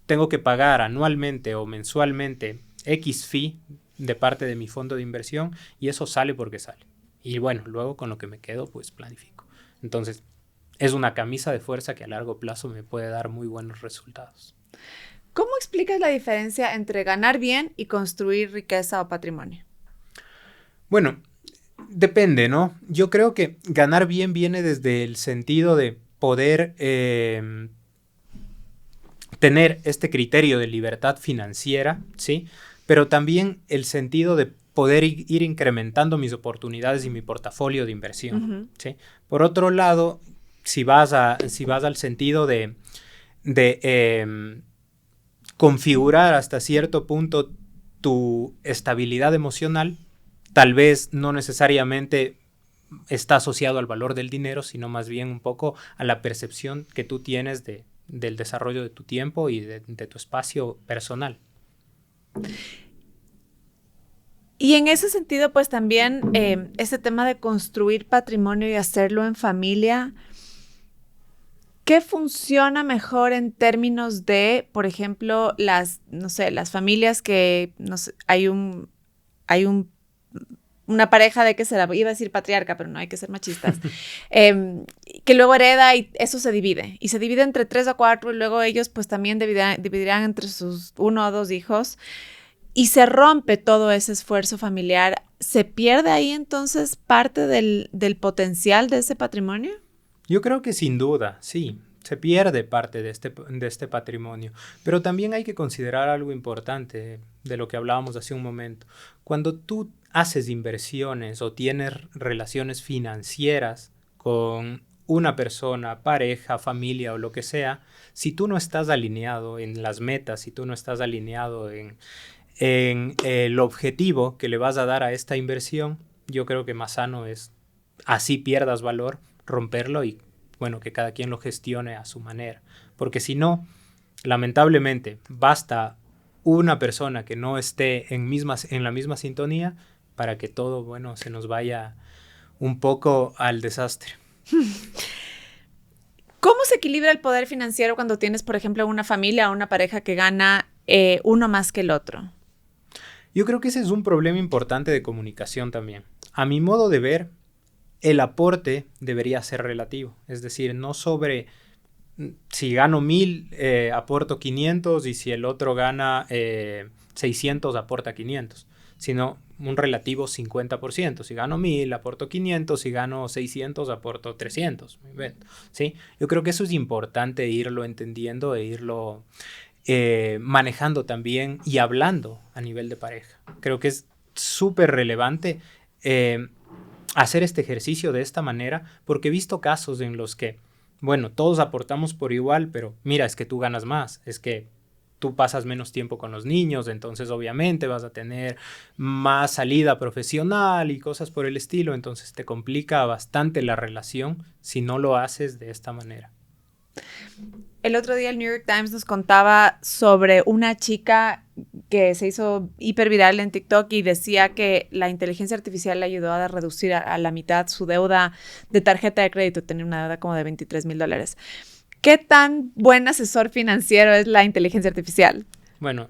tengo que pagar anualmente o mensualmente X fee de parte de mi fondo de inversión y eso sale porque sale. Y bueno, luego con lo que me quedo, pues planifico. Entonces, es una camisa de fuerza que a largo plazo me puede dar muy buenos resultados. ¿Cómo explicas la diferencia entre ganar bien y construir riqueza o patrimonio? Bueno, depende, ¿no? Yo creo que ganar bien viene desde el sentido de poder tener este criterio de libertad financiera, ¿sí? Pero también el sentido de poder ir incrementando mis oportunidades y mi portafolio de inversión, Ujú. ¿sí? Por otro lado, si vas al sentido de configurar hasta cierto punto tu estabilidad emocional, tal vez no necesariamente está asociado al valor del dinero, sino más bien un poco a la percepción que tú tienes del desarrollo de tu tiempo y de tu espacio personal. Y en ese sentido, pues también ese tema de construir patrimonio y hacerlo en familia, ¿qué funciona mejor en términos de, por ejemplo, no sé, las familias que, no sé, una pareja de que se la iba a decir patriarca, pero no hay que ser machistas, que luego hereda y eso se divide. Y se divide entre 3 o 4 y luego ellos pues también dividirán entre sus 1 o 2 hijos. Y se rompe todo ese esfuerzo familiar. ¿Se pierde ahí entonces parte del potencial de ese patrimonio? Yo creo que sin duda, sí, se pierde parte de este patrimonio, pero también hay que considerar algo importante de lo que hablábamos hace un momento. Cuando tú haces inversiones o tienes relaciones financieras con una persona, pareja, familia o lo que sea, si tú no estás alineado en las metas, si tú no estás alineado en el objetivo que le vas a dar a esta inversión, yo creo que más sano es, así pierdas valor, romperlo y, bueno, que cada quien lo gestione a su manera. Porque si no, lamentablemente, basta una persona que no esté en la misma sintonía para que todo, bueno, se nos vaya un poco al desastre. ¿Cómo se equilibra el poder financiero cuando tienes, por ejemplo, una familia o una pareja que gana uno más que el otro? Yo creo que ese es un problema importante de comunicación también. A mi modo de ver, el aporte debería ser relativo. Es decir, no sobre si gano 1000, aporto 500 y si el otro gana 600, aporta 500. Sino un relativo 50%. Si gano 1000, aporto 500. Si gano 600, aporto 300. ¿Sí? Yo creo que eso es importante irlo entendiendo e irlo manejando también y hablando a nivel de pareja. Creo que es súper relevante hacer este ejercicio de esta manera, porque he visto casos en los que, bueno, todos aportamos por igual, pero mira, es que tú ganas más, es que tú pasas menos tiempo con los niños, entonces obviamente vas a tener más salida profesional y cosas por el estilo, entonces te complica bastante la relación si no lo haces de esta manera. El otro día el New York Times nos contaba sobre una chica que se hizo hiperviral en TikTok y decía que la inteligencia artificial le ayudó a reducir a la mitad su deuda de tarjeta de crédito. Tenía una deuda como de $23,000. ¿Qué tan buen asesor financiero es la inteligencia artificial? Bueno,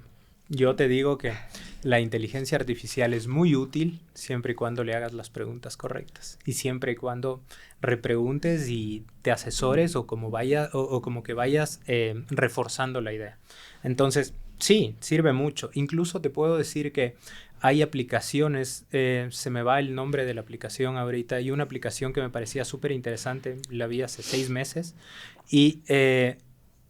yo te digo que la inteligencia artificial es muy útil siempre y cuando le hagas las preguntas correctas y siempre y cuando repreguntes y te asesores o como que vayas reforzando la idea. Entonces, sí, sirve mucho. Incluso te puedo decir que hay aplicaciones, se me va el nombre de la aplicación ahorita, y una aplicación que me parecía súper interesante, la vi hace 6 meses y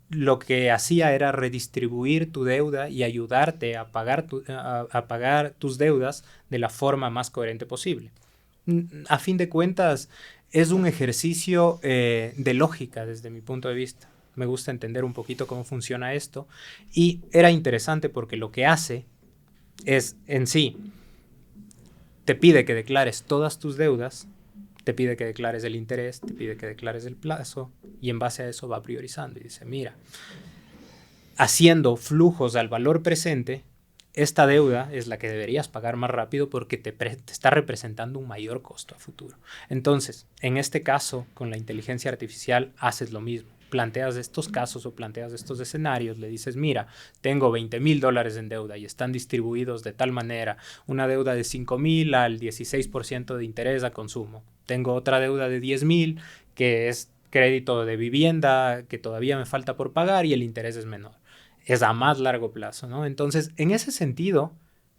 lo que hacía era redistribuir tu deuda y ayudarte a pagar tus deudas de la forma más coherente posible. A fin de cuentas, es un ejercicio de lógica desde mi punto de vista. Me gusta entender un poquito cómo funciona esto y era interesante porque lo que hace es, en sí, te pide que declares todas tus deudas, te pide que declares el interés, te pide que declares el plazo y en base a eso va priorizando y dice, mira, haciendo flujos al valor presente, esta deuda es la que deberías pagar más rápido porque te está representando un mayor costo a futuro. Entonces, en este caso, con la inteligencia artificial haces lo mismo. Planteas estos casos o planteas estos escenarios, le dices, mira, tengo $20,000 en deuda y están distribuidos de tal manera, una deuda de 5,000 al 16% de interés a consumo. Tengo otra deuda de 10,000 que es crédito de vivienda que todavía me falta por pagar y el interés es menor. Es a más largo plazo, ¿no? Entonces, en ese sentido,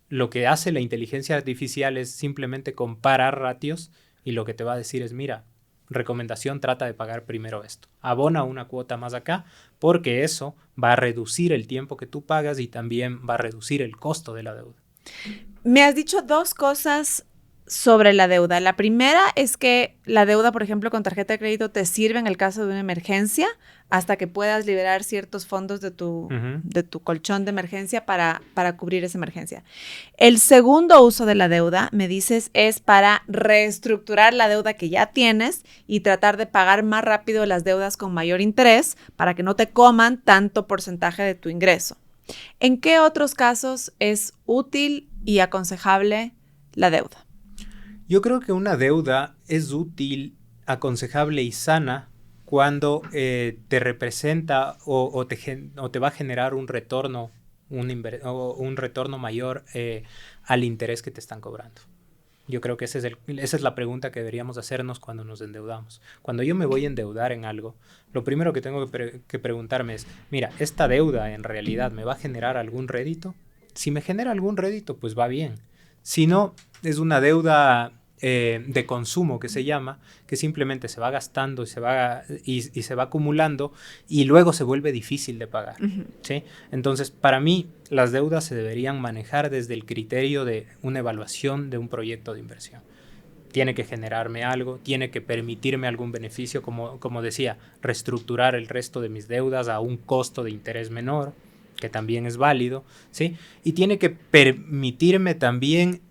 lo que hace la inteligencia artificial es simplemente comparar ratios y lo que te va a decir es, mira, recomendación, trata de pagar primero esto. Abona una cuota más acá porque eso va a reducir el tiempo que tú pagas y también va a reducir el costo de la deuda. Me has dicho 2 cosas sobre la deuda. La primera es que la deuda, por ejemplo, con tarjeta de crédito te sirve en el caso de una emergencia hasta que puedas liberar ciertos fondos de tu colchón de emergencia para cubrir esa emergencia. El segundo uso de la deuda, me dices, es para reestructurar la deuda que ya tienes y tratar de pagar más rápido las deudas con mayor interés para que no te coman tanto porcentaje de tu ingreso. ¿En qué otros casos es útil y aconsejable la deuda? Yo creo que una deuda es útil, aconsejable y sana cuando te representa o te va a generar un retorno, un retorno mayor al interés que te están cobrando. Yo creo que esa es la pregunta que deberíamos hacernos cuando nos endeudamos. Cuando yo me voy a endeudar en algo, lo primero que tengo que preguntarme es, mira, ¿esta deuda en realidad me va a generar algún rédito? Si me genera algún rédito, pues va bien. Si no, es una deuda de consumo que se llama, que simplemente se va gastando y se va acumulando y luego se vuelve difícil de pagar. ¿Sí? Entonces, para mí, las deudas se deberían manejar desde el criterio de una evaluación de un proyecto de inversión. Tiene que generarme algo, tiene que permitirme algún beneficio, como decía, reestructurar el resto de mis deudas a un costo de interés menor, que también es válido, ¿sí? Y tiene que permitirme también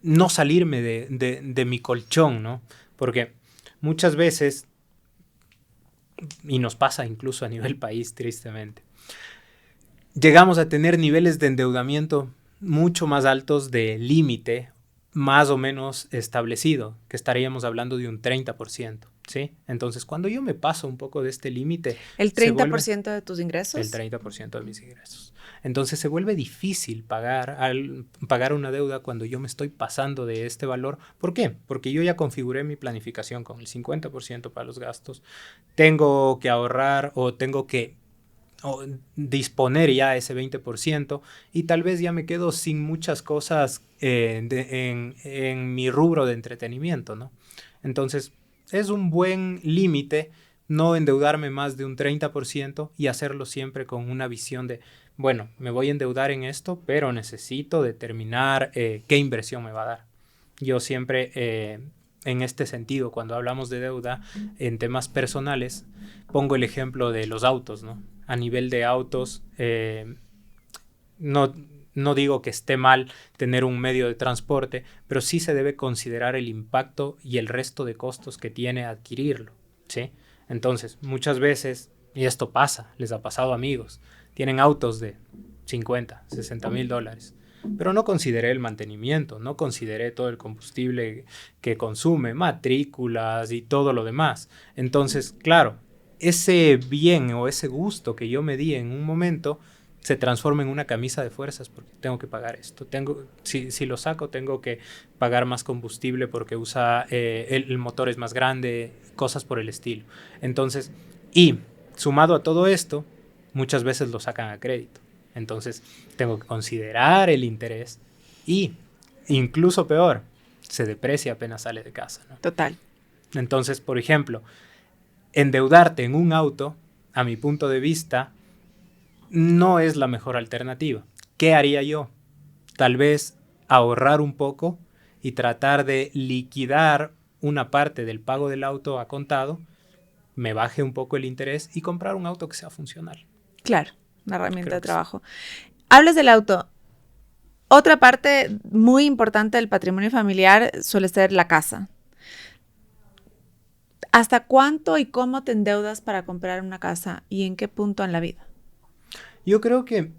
no salirme de mi colchón, ¿no? Porque muchas veces, y nos pasa incluso a nivel país, tristemente, llegamos a tener niveles de endeudamiento mucho más altos de límite, más o menos establecido, que estaríamos hablando de un 30%, ¿sí? Entonces, cuando yo me paso un poco de este límite... ¿El 30% de tus ingresos? El 30% de mis ingresos. Entonces, se vuelve difícil pagar una deuda cuando yo me estoy pasando de este valor. ¿Por qué? Porque yo ya configuré mi planificación con el 50% para los gastos. Tengo que ahorrar o tengo que disponer ya ese 20% y tal vez ya me quedo sin muchas cosas en mi rubro de entretenimiento, ¿no? Entonces, es un buen límite no endeudarme más de un 30% y hacerlo siempre con una visión de, bueno, me voy a endeudar en esto, pero necesito determinar qué inversión me va a dar. Yo siempre, en este sentido, cuando hablamos de deuda en temas personales, pongo el ejemplo de los autos, ¿no? A nivel de autos, no digo que esté mal tener un medio de transporte, pero sí se debe considerar el impacto y el resto de costos que tiene adquirirlo, ¿sí? Entonces, muchas veces, y esto pasa, les ha pasado a amigos, tienen autos de 50, 60 mil dólares, pero no consideré el mantenimiento, no consideré todo el combustible que consume, matrículas y todo lo demás. Entonces, claro, ese bien o ese gusto que yo me di en un momento se transforma en una camisa de fuerzas porque tengo que pagar esto. Si lo saco, tengo que pagar más combustible porque el motor es más grande, cosas por el estilo. Entonces, y sumado a todo esto, muchas veces lo sacan a crédito. Entonces, tengo que considerar el interés y, incluso peor, se deprecia apenas sale de casa, ¿no? Total. Entonces, por ejemplo, endeudarte en un auto, a mi punto de vista, no es la mejor alternativa. ¿Qué haría yo? Tal vez ahorrar un poco y tratar de liquidar una parte del pago del auto a contado, me baje un poco el interés y comprar un auto que sea funcional. Claro, una herramienta de trabajo. Sí. Hablas del auto. Otra parte muy importante del patrimonio familiar suele ser la casa. ¿Hasta cuánto y cómo te endeudas para comprar una casa y en qué punto en la vida? Yo creo que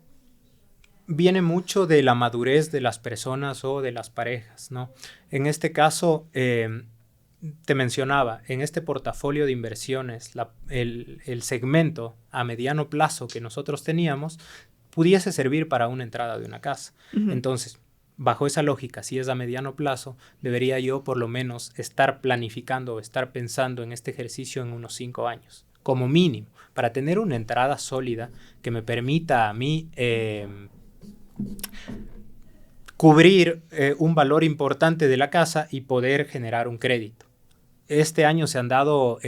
viene mucho de la madurez de las personas o de las parejas, ¿no? En este caso, te mencionaba, en este portafolio de inversiones, el segmento a mediano plazo que nosotros teníamos pudiese servir para una entrada de una casa. Uh-huh. Entonces, bajo esa lógica, si es a mediano plazo, debería yo por lo menos estar planificando o estar pensando en este ejercicio en unos 5 años. Como mínimo, para tener una entrada sólida que me permita a mí cubrir un valor importante de la casa y poder generar un crédito. Este año se han dado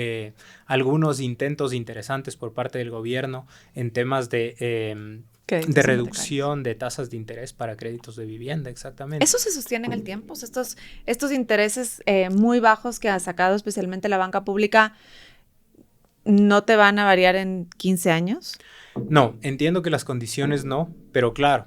algunos intentos interesantes por parte del gobierno en temas de reducción de tasas de interés para créditos de vivienda, exactamente. ¿Eso se sostiene en el tiempo? Estos intereses muy bajos que ha sacado especialmente la banca pública, ¿no te van a variar en 15 años? No, entiendo que las condiciones no, pero claro,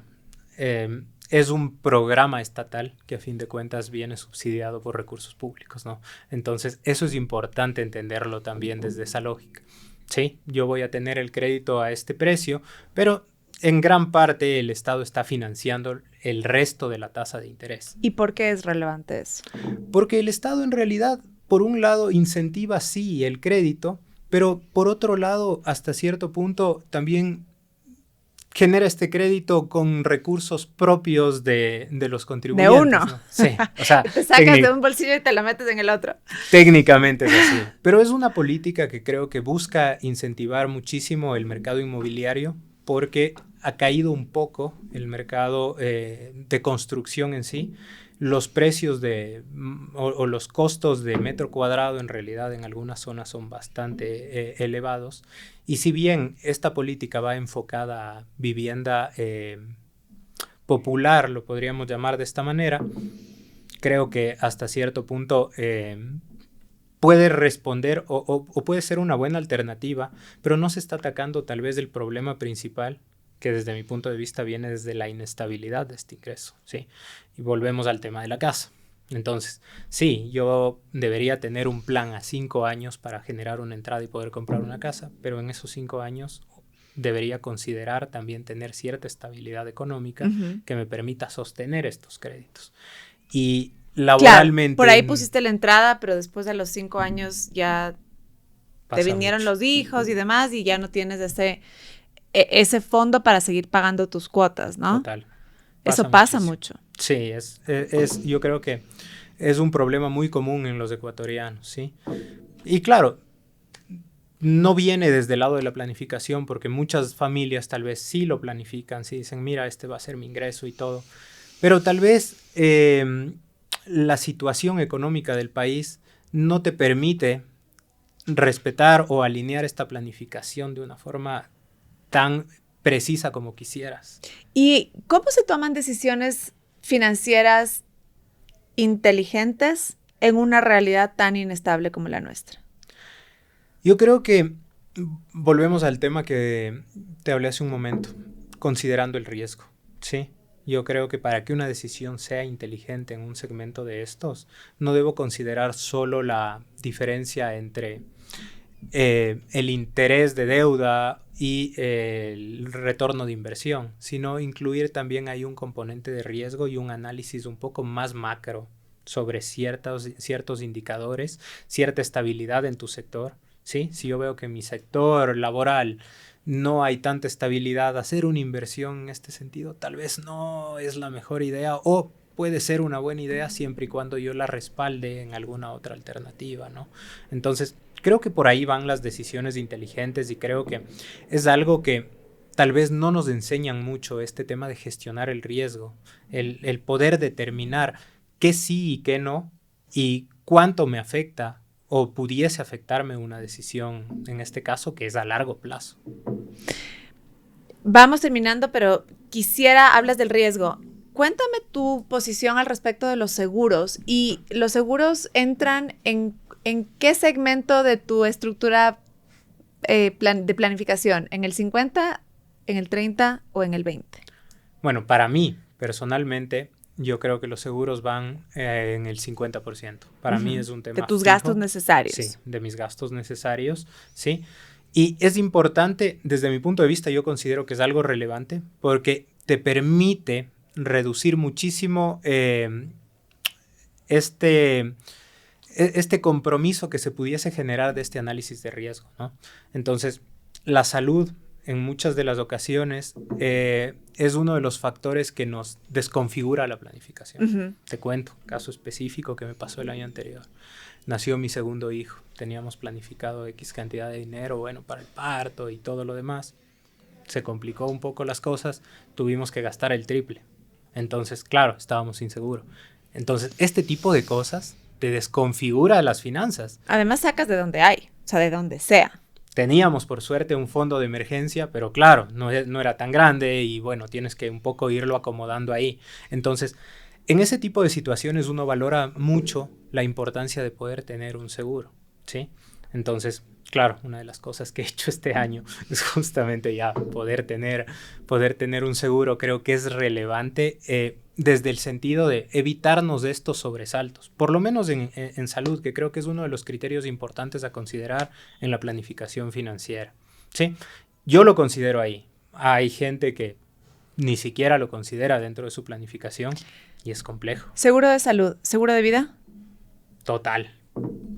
es un programa estatal que a fin de cuentas viene subsidiado por recursos públicos, ¿no? Entonces, eso es importante entenderlo también desde esa lógica. Sí, yo voy a tener el crédito a este precio, pero en gran parte el Estado está financiando el resto de la tasa de interés. ¿Y por qué es relevante eso? Porque el Estado en realidad, por un lado, incentiva sí el crédito, pero por otro lado, hasta cierto punto, también genera este crédito con recursos propios de los contribuyentes. De uno. ¿no? Sí, o sea, te sacas de un bolsillo y te la metes en el otro. Técnicamente es así. Pero es una política que creo que busca incentivar muchísimo el mercado inmobiliario porque ha caído un poco el mercado de construcción en sí. Los precios o los costos de metro cuadrado en realidad en algunas zonas son bastante elevados. Y si bien esta política va enfocada a vivienda popular, lo podríamos llamar de esta manera, creo que hasta cierto punto puede responder o puede ser una buena alternativa, pero no se está atacando tal vez el problema principal, que desde mi punto de vista viene desde la inestabilidad de este ingreso, ¿sí? Y volvemos al tema de la casa. Entonces, sí, yo debería tener un plan a 5 años para generar una entrada y poder comprar una casa, pero en esos 5 años debería considerar también tener cierta estabilidad económica que me permita sostener estos créditos. Y laboralmente... Claro, por ahí pusiste la entrada, pero después de los 5 años ya te vinieron mucho. los hijos y demás y ya no tienes ese fondo para seguir pagando tus cuotas, ¿no? Total. Eso pasa mucho. Sí, yo creo que es un problema muy común en los ecuatorianos, ¿sí? Y claro, no viene desde el lado de la planificación, porque muchas familias tal vez sí lo planifican, sí dicen, mira, este va a ser mi ingreso y todo. Pero tal vez la situación económica del país no te permite respetar o alinear esta planificación de una forma tan precisa como quisieras. ¿Y cómo se toman decisiones financieras inteligentes en una realidad tan inestable como la nuestra? Yo creo que volvemos al tema que te hablé hace un momento, considerando el riesgo, ¿sí? Yo creo que para que una decisión sea inteligente en un segmento de estos, no debo considerar solo la diferencia entre el interés de deuda y el retorno de inversión, sino incluir también ahí un componente de riesgo y un análisis un poco más macro sobre ciertos indicadores, cierta estabilidad en tu sector, ¿sí? Si yo veo que en mi sector laboral no hay tanta estabilidad, hacer una inversión en este sentido tal vez no es la mejor idea o puede ser una buena idea siempre y cuando yo la respalde en alguna otra alternativa, ¿no? Entonces, creo que por ahí van las decisiones inteligentes y creo que es algo que tal vez no nos enseñan mucho, este tema de gestionar el riesgo, el poder determinar qué sí y qué no y cuánto me afecta o pudiese afectarme una decisión, en este caso, que es a largo plazo. Vamos terminando, pero hablas del riesgo. Cuéntame tu posición al respecto de los seguros. ¿Y los seguros entran en qué segmento de tu estructura de planificación? ¿En el 50, en el 30 o en el 20? Bueno, para mí, personalmente, yo creo que los seguros van en el 50%. Para mí es un tema de tus fijo. gastos necesarios. Sí, de mis gastos necesarios, sí. Y es importante, desde mi punto de vista, yo considero que es algo relevante porque te permite reducir muchísimo este compromiso que se pudiese generar de este análisis de riesgo, ¿no? Entonces, la salud en muchas de las ocasiones es uno de los factores que nos desconfigura la planificación. Te cuento, caso específico que me pasó el año anterior. Nació mi segundo hijo, teníamos planificado X cantidad de dinero, bueno, para el parto y todo lo demás. Se complicó un poco las cosas, tuvimos que gastar el triple. Entonces, claro, estábamos inseguros. Entonces, este tipo de cosas te desconfigura las finanzas. Además, sacas de donde hay, o sea, de donde sea. Teníamos, por suerte, un fondo de emergencia, pero claro, no era tan grande y bueno, tienes que un poco irlo acomodando ahí. Entonces, en ese tipo de situaciones uno valora mucho la importancia de poder tener un seguro, ¿sí? Entonces, claro, una de las cosas que he hecho este año es justamente ya poder tener un seguro. Creo que es relevante desde el sentido de evitarnos de estos sobresaltos, por lo menos en salud, que creo que es uno de los criterios importantes a considerar en la planificación financiera, ¿sí? Yo lo considero ahí. hay gente que ni siquiera lo considera dentro de su planificación y es complejo. ¿Seguro de salud? ¿Seguro de vida? Total.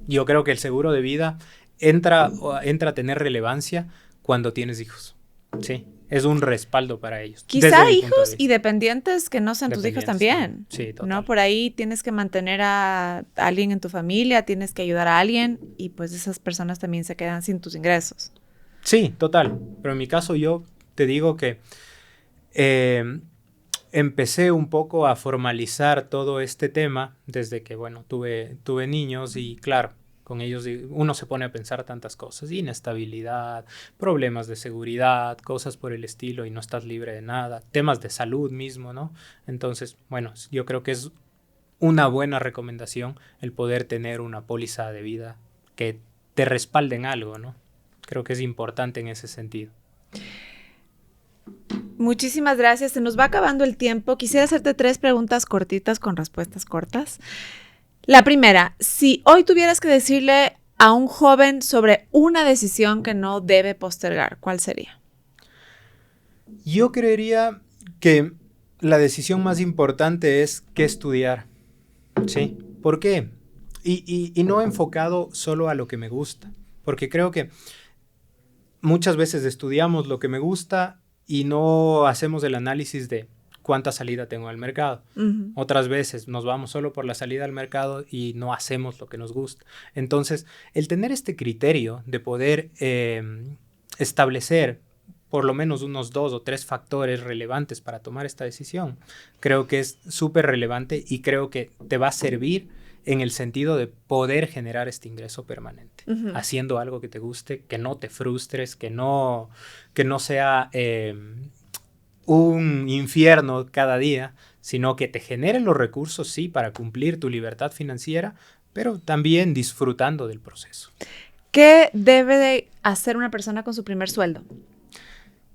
Yo creo que el seguro de vida entra a tener relevancia cuando tienes hijos. Sí, es un respaldo para ellos. Quizá hijos y dependientes que no sean tus hijos también. Sí, total. ¿No? Por ahí tienes que mantener a alguien en tu familia, tienes que ayudar a alguien y pues esas personas también se quedan sin tus ingresos. Sí, total. Pero en mi caso yo te digo que empecé un poco a formalizar todo este tema desde que, bueno, tuve niños y claro, con ellos uno se pone a pensar tantas cosas, inestabilidad, problemas de seguridad, cosas por el estilo y no estás libre de nada, temas de salud mismo, ¿no? Entonces, bueno, yo creo que es una buena recomendación el poder tener una póliza de vida que te respalde en algo, ¿no? Creo que es importante en ese sentido. Muchísimas gracias. Se nos va acabando el tiempo. Quisiera hacerte 3 preguntas cortitas con respuestas cortas. La primera, si hoy tuvieras que decirle a un joven sobre una decisión que no debe postergar, ¿cuál sería? Yo creería que la decisión más importante es qué estudiar. ¿Sí? ¿Por qué? Y no enfocado solo a lo que me gusta. Porque creo que muchas veces estudiamos lo que me gusta y no hacemos el análisis de cuánta salida tengo al mercado. Uh-huh. Otras veces nos vamos solo por la salida al mercado y no hacemos lo que nos gusta. Entonces, el tener este criterio de poder establecer por lo menos unos 2 o 3 factores relevantes para tomar esta decisión, creo que es súper relevante y creo que te va a servir en el sentido de poder generar este ingreso permanente, uh-huh, haciendo algo que te guste, que no te frustres, que no sea un infierno cada día, sino que te genere los recursos, sí, para cumplir tu libertad financiera, pero también disfrutando del proceso. ¿Qué debe de hacer una persona con su primer sueldo?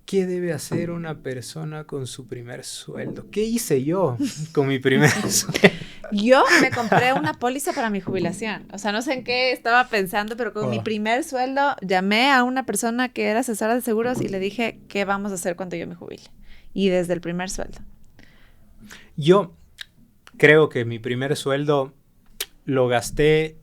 ¿Qué debe hacer una persona con su primer sueldo? ¿Qué hice yo con mi primer sueldo? Yo me compré una póliza para mi jubilación. O sea, no sé en qué estaba pensando, pero con mi primer sueldo llamé a una persona que era asesora de seguros y le dije, ¿qué vamos a hacer cuando yo me jubile? Y desde el primer sueldo. Yo creo que mi primer sueldo lo gasté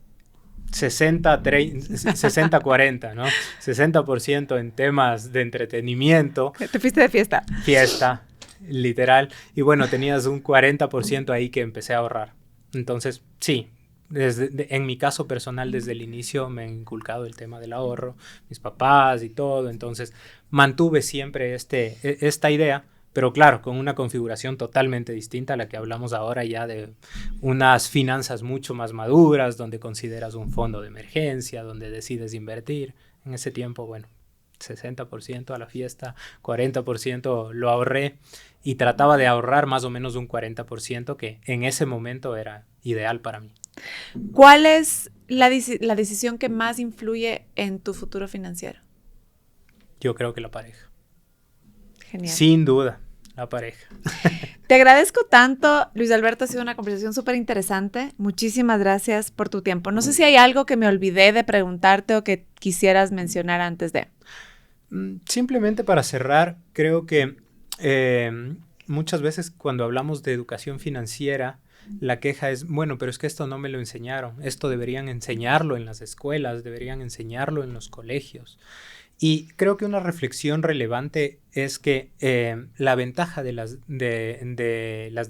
60-40, ¿no? 60% en temas de entretenimiento. ¿Te fuiste de fiesta? Fiesta, literal. Y bueno, tenías un 40% ahí que empecé a ahorrar. Entonces, sí, en mi caso personal, desde el inicio me han inculcado el tema del ahorro, mis papás y todo. Entonces, mantuve siempre esta idea. Pero claro, con una configuración totalmente distinta a la que hablamos ahora ya de unas finanzas mucho más maduras, donde consideras un fondo de emergencia, donde decides invertir. En ese tiempo, bueno, 60% a la fiesta, 40% lo ahorré y trataba de ahorrar más o menos un 40% que en ese momento era ideal para mí. ¿Cuál es la decisión que más influye en tu futuro financiero? Yo creo que la pareja. Genial. Sin duda, la pareja. Te agradezco tanto, Luis Alberto, ha sido una conversación súper interesante. Muchísimas gracias por tu tiempo. No sé si hay algo que me olvidé de preguntarte o que quisieras mencionar antes de. Simplemente para cerrar, creo que muchas veces cuando hablamos de educación financiera, la queja es, bueno, pero es que esto no me lo enseñaron. Esto deberían enseñarlo en las escuelas, deberían enseñarlo en los colegios. Y creo que una reflexión relevante es que la ventaja de las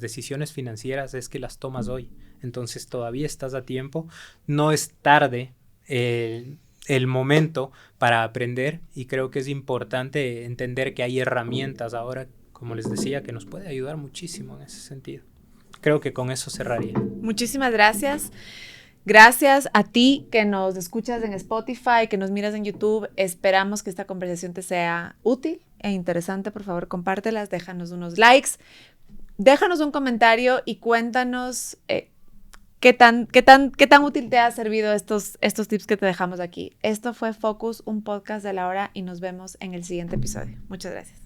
decisiones financieras es que las tomas hoy. Entonces todavía estás a tiempo. No es tarde el momento para aprender y creo que es importante entender que hay herramientas ahora, como les decía, que nos puede ayudar muchísimo en ese sentido. Creo que con eso cerraría. Muchísimas gracias. Gracias a ti que nos escuchas en Spotify, que nos miras en YouTube. Esperamos que esta conversación te sea útil e interesante. Por favor, compártelas, déjanos unos likes, déjanos un comentario y cuéntanos qué tan útil te ha servido estos tips que te dejamos aquí. Esto fue Focus, un podcast de La Hora y nos vemos en el siguiente episodio. Muchas gracias.